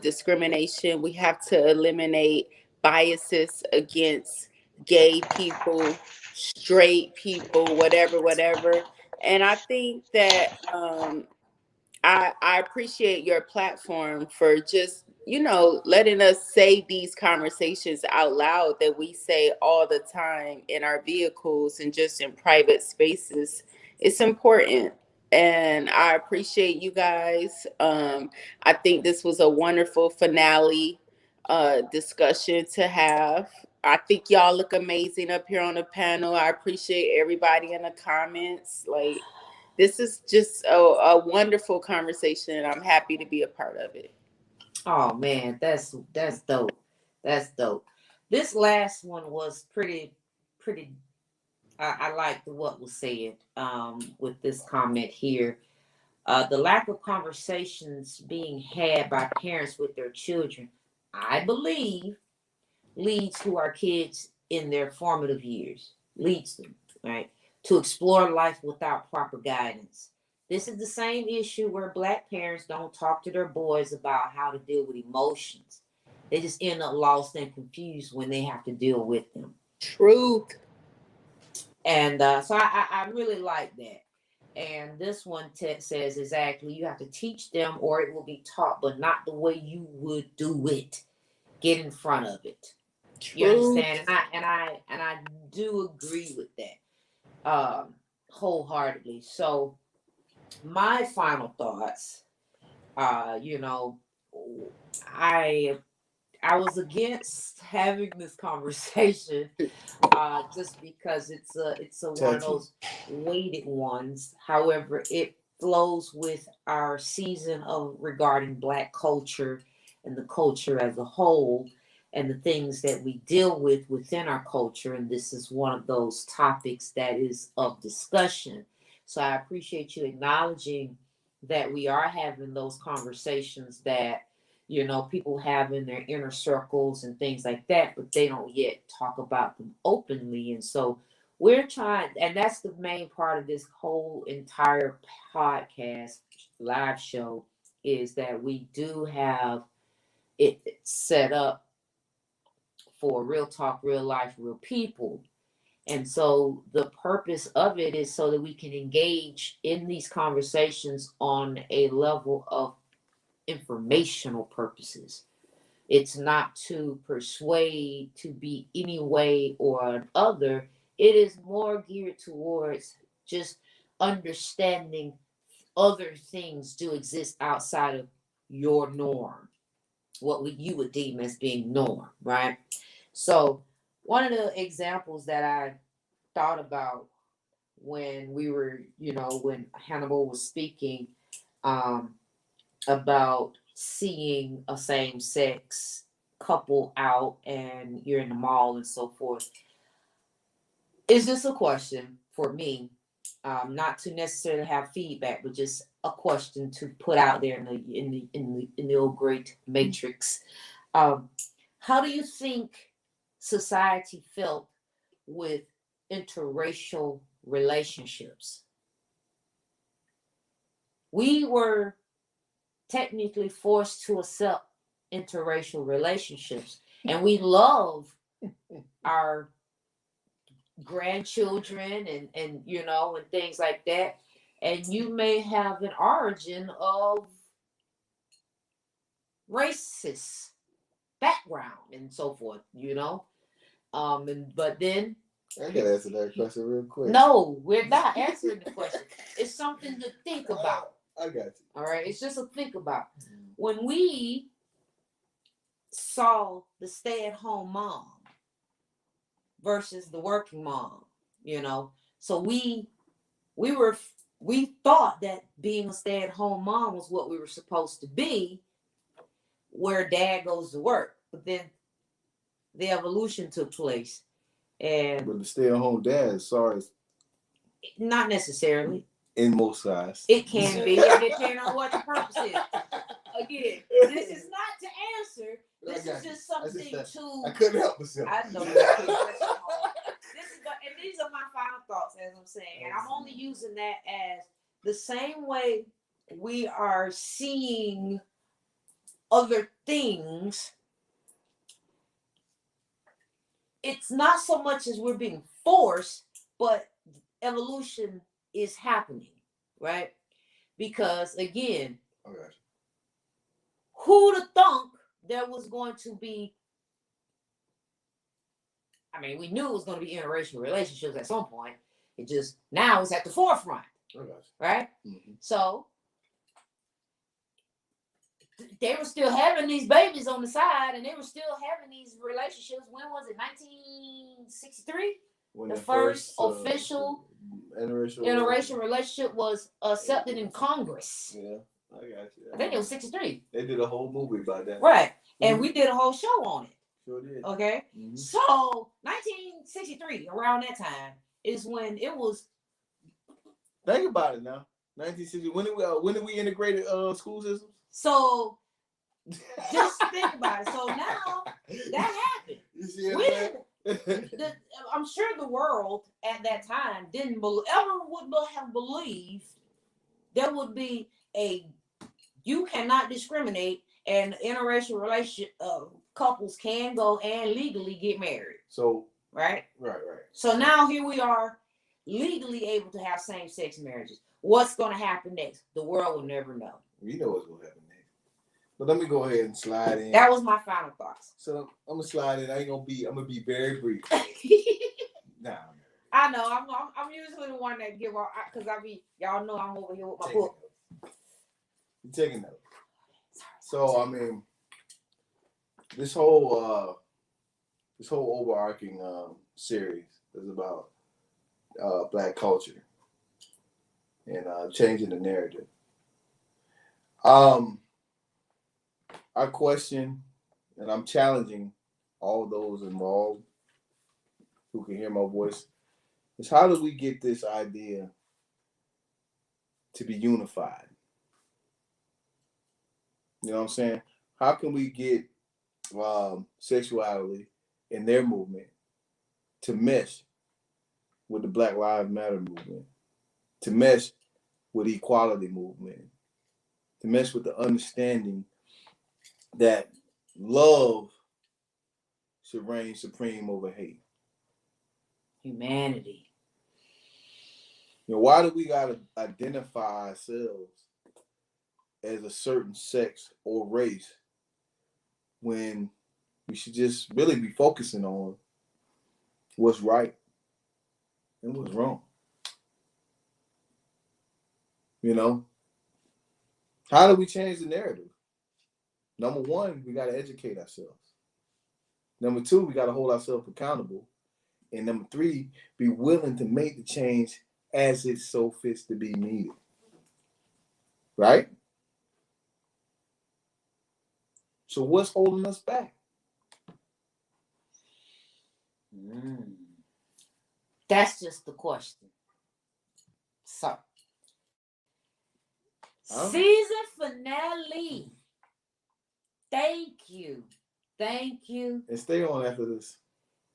discrimination. We have to eliminate biases against gay people, straight people, whatever. And I think that I appreciate your platform for just, letting us say these conversations out loud that we say all the time in our vehicles and just in private spaces. It's important. And I appreciate you guys. I think this was a wonderful finale discussion to have. I think y'all look amazing up here on the panel. I appreciate everybody in the comments. Like, this is just a wonderful conversation, and I'm happy to be a part of it. Oh man, that's dope. That's dope. This last one was pretty. I liked what was said with this comment here. The lack of conversations being had by parents with their children, I believe, leads to our kids in their formative years. Leads them, right, to explore life without proper guidance. This is the same issue where Black parents don't talk to their boys about how to deal with emotions. They just end up lost and confused when they have to deal with them. Truth. And so I really like that. And this one says exactly, you have to teach them or it will be taught, but not the way you would do it. Get in front of it. You understand? And I do agree with that wholeheartedly. So my final thoughts, I was against having this conversation just because it's a one of those weighted ones. However, it flows with our season of regarding Black culture and the culture as a whole and the things that we deal with within our culture. And this is one of those topics that is of discussion. So I appreciate you acknowledging that we are having those conversations that, people have in their inner circles and things like that, but they don't yet talk about them openly. And so we're trying, and that's the main part of this whole entire podcast live show, is that we do have it set up for real talk, real life, real people. And so the purpose of it is so that we can engage in these conversations on a level of informational purposes. It's not to persuade to be any way or other. It is more geared towards just understanding other things do exist outside of your norm, what you would deem as being norm, right? So one of the examples that I thought about when we were, when Hannibal was speaking about seeing a same-sex couple out and you're in the mall and so forth, is just a question for me, not to necessarily have feedback, but just a question to put out there in the old great matrix. How do you think society felt with interracial relationships? We were technically forced to accept interracial relationships, and we love our grandchildren and and things like that. And you may have an origin of racist background and so forth, but then I can answer that question real quick. no, we're not answering the question. It's something to think about. I got you. All right, it's just a think about. When we saw the stay-at-home mom versus the working mom, so we thought that being a stay-at-home mom was what we were supposed to be, where dad goes to work. But then the evolution took place. And But the stay-at-home dad, sorry, not necessarily. in most sides. It can be, depending on what the purpose is. Again, this is not to answer. This is just something to. I couldn't help myself. I know. This is and these are my final thoughts, as I'm saying, and I'm only using that as the same way we are seeing other things. It's not so much as we're being forced, but evolution is happening, right? Because again, Okay. who'd have thunk there was going to be, I mean, we knew it was going to be interracial relationships at some point. It just, now it's at the forefront, right? Mm-hmm. So, they were still having these babies on the side, and they were still having these relationships. When was it? 1963? The first official interracial relationship was accepted in Congress. Yeah, I got you. I think it was 63. They did a whole movie about that. Right. And we did a whole show on it. Sure did. Okay. Mm-hmm. So 1963, around that time, is when it was. Think about it now. 1960. When did we integrate school systems? So just think about it. So now that happened. You see what I'm sure the world at that time would have believed there would be you cannot discriminate, and interracial relationship couples can go and legally get married. So right. So now here we are, legally able to have same-sex marriages. What's going to happen next? The world will never know. We know what's going to happen next. But let me go ahead and slide in. That was my final thoughts. So I'm gonna slide in. I'm gonna be very brief. Nah. I know. I'm usually the one that give out, because y'all know I'm over here with my book. You taking notes. So I mean, this whole overarching series is about Black culture and changing the narrative. I question, and I'm challenging all those involved who can hear my voice, is how do we get this idea to be unified? You know what I'm saying? How can we get sexuality in their movement to mesh with the Black Lives Matter movement, to mesh with the equality movement, to mesh with the understanding that love should reign supreme over hate? Humanity. You know, why do we gotta identify ourselves as a certain sex or race when we should just really be focusing on what's right and what's wrong? You know, how do we change the narrative? Number one, we got to educate ourselves. Number two, we got to hold ourselves accountable. And number three, be willing to make the change as it so fits to be needed. Right? So what's holding us back? That's just the question. So, season finale. Thank you. And stay on after this.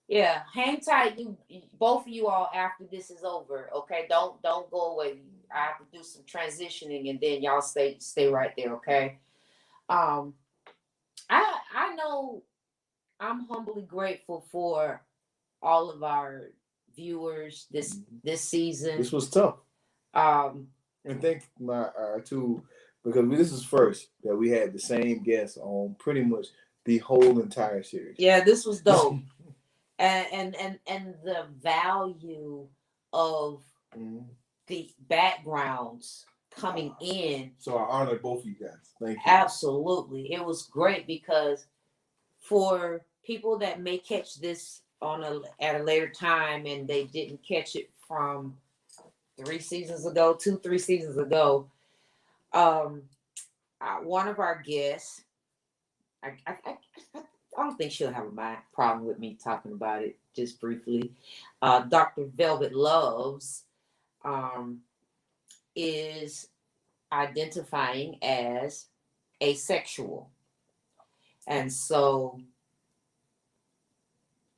Yeah, hang tight, you both of you all, after this is over. Okay, don't go away. I have to do some transitioning, and then y'all stay right there. Okay. I know I'm humbly grateful for all of our viewers this season. This was tough. And thank my two, because this is first that we had the same guest on pretty much the whole entire series. Yeah, this was dope. and the value of the backgrounds coming in. So I honor both of you guys. Thank you. Absolutely. It was great, because for people that may catch this at a later time and they didn't catch it from 3 seasons ago, 2-3 seasons ago, one of our guests I don't think she'll have a problem with me talking about it just briefly. Dr. Velvet Loves is identifying as asexual. And so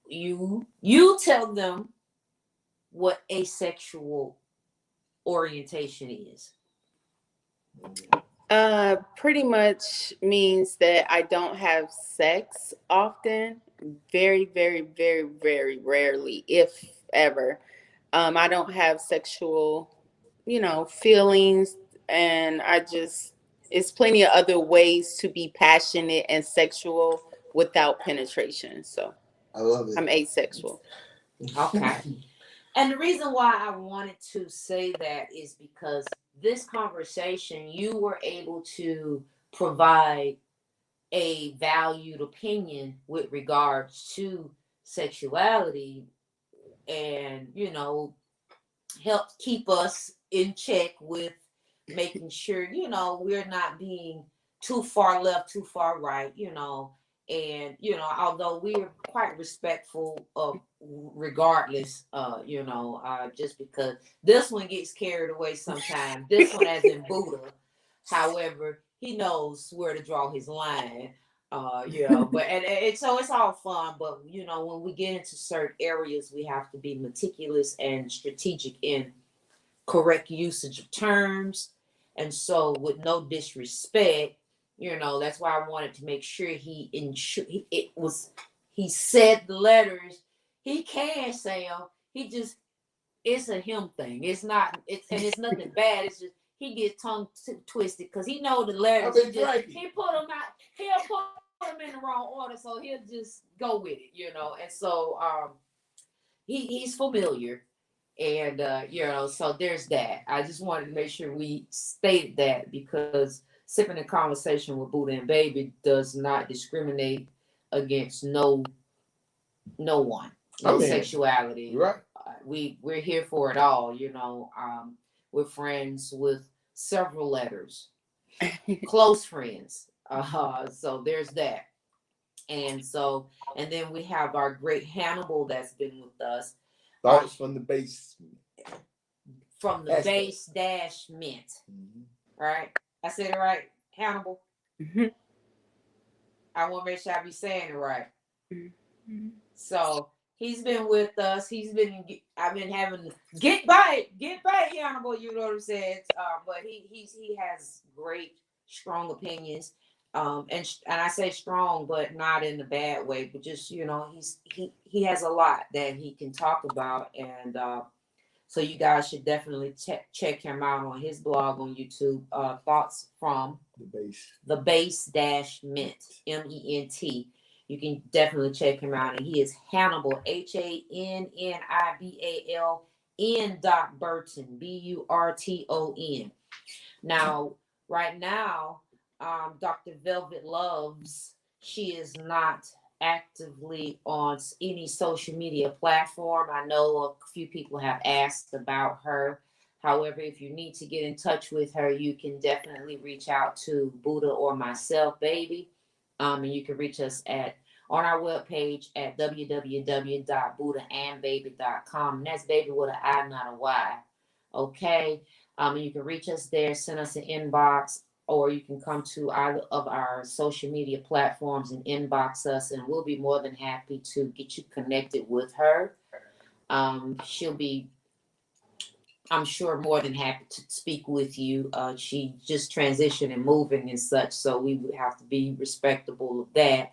you tell them what asexual orientation is. Pretty much means that I don't have sex often. Very, very, very, very rarely, if ever. I don't have sexual, feelings, and it's plenty of other ways to be passionate and sexual without penetration. So I love it. I'm asexual. Okay. And the reason why I wanted to say that is because this conversation, you were able to provide a valued opinion with regards to sexuality and, help keep us in check with making sure, we're not being too far left, too far right, and, although we're quite respectful of regardless, just because this one gets carried away sometimes. This one, as in Buddha, however, he knows where to draw his line. But and so it's all fun, but when we get into certain areas, we have to be meticulous and strategic in correct usage of terms. And so, with no disrespect, that's why I wanted to make sure he said the letters. He can say them. It's a him thing. It's not. It's nothing bad. It's just he gets tongue twisted because he know the letters. He put them out. He'll put them in the wrong order, so he'll just go with it, And so he's familiar, and so there's that. I just wanted to make sure we stated that because sipping a conversation with Buddha and Baby does not discriminate against no one, sexuality. Right. We're here for it all, we're friends with several letters, close friends. So there's that. And then we have our great Hannibal that's been with us. Thoughts from the base. From the base dash mint. Mm-hmm. Right? I said it right, Hannibal? Mm-hmm. I want to make sure I be saying it right. Mm-hmm. So he's been with us. I've been having get back, Hannibal. You know what I'm saying? But he has great, strong opinions. And I say strong, but not in a bad way. But just he has a lot that he can talk about, and so you guys should definitely check him out on his blog on YouTube. Thoughts from the base dash mint, MENT. You can definitely check him out, and he is Hannibal, HANNIBAL N. Burton, BURTON. Now, right now, Dr. Velvet Loves, she is not actively on any social media platform. I know a few people have asked about her. However, if you need to get in touch with her, you can definitely reach out to Buddha or myself, Baby. And you can reach us on our webpage at www.buddhaandbaby.com. And that's baby with an I, not a Y. Okay. And you can reach us there, send us an inbox, or you can come to either of our social media platforms and inbox us, and we'll be more than happy to get you connected with her. She'll be, I'm sure, more than happy to speak with you. She just transitioned and moving and such, so we would have to be respectable of that.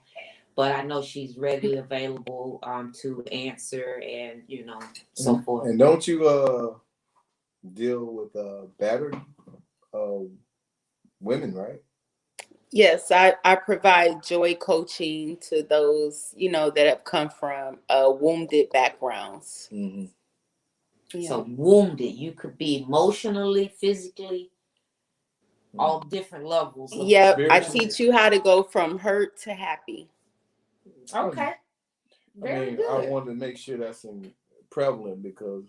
But I know she's readily available to answer and, so forth. And don't you deal with battered women, right? Yes, I provide joy coaching to those, that have come from wounded backgrounds. Mm-hmm. Yeah. So wounded, you could be emotionally, physically, all different levels. Yep, I teach you how to go from hurt to happy. Okay. Very good. I wanted to make sure that's prevalent because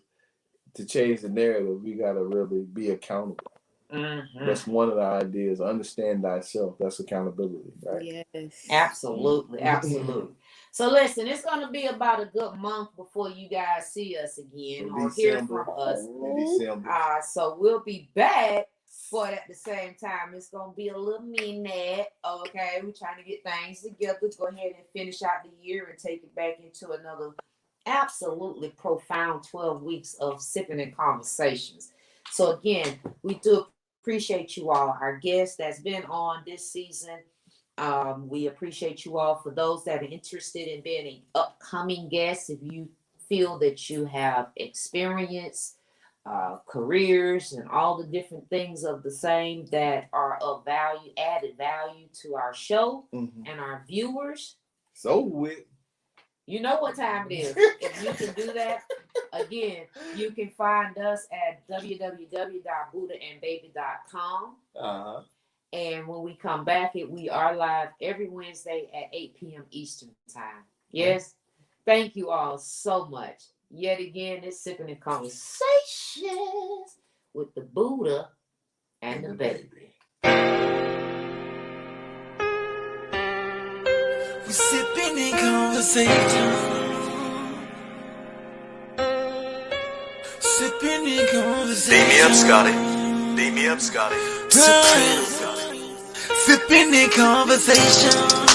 to change the narrative, we got to really be accountable. That's one of the ideas. Understand thyself. That's accountability, right? Yes. Absolutely, absolutely. So listen, it's gonna be about a good month before you guys see us again or hear from us. In December. So we'll be back, but at the same time, it's gonna be a little minute. Okay, we're trying to get things together. Go ahead and finish out the year and take it back into another absolutely profound 12 weeks of sipping and conversations. So again, we do appreciate you all, our guests that's been on this season. We appreciate you all. For those that are interested in being an upcoming guest, if you feel that you have experience, careers, and all the different things of the same that are of value, added value to our show and our viewers. So with. You know what time it is. If you can do that, again, you can find us at www.buddhaandbaby.com. And when we come back, we are live every Wednesday at 8 p.m. Eastern time. Yes? Thank you all so much. Yet again, it's Sipping and Conversations with the Buddha and the Baby. We sipping in conversation. Sipping in conversation. Beat me up, Scotty. Beat me up, Scotty. Sipping in conversation.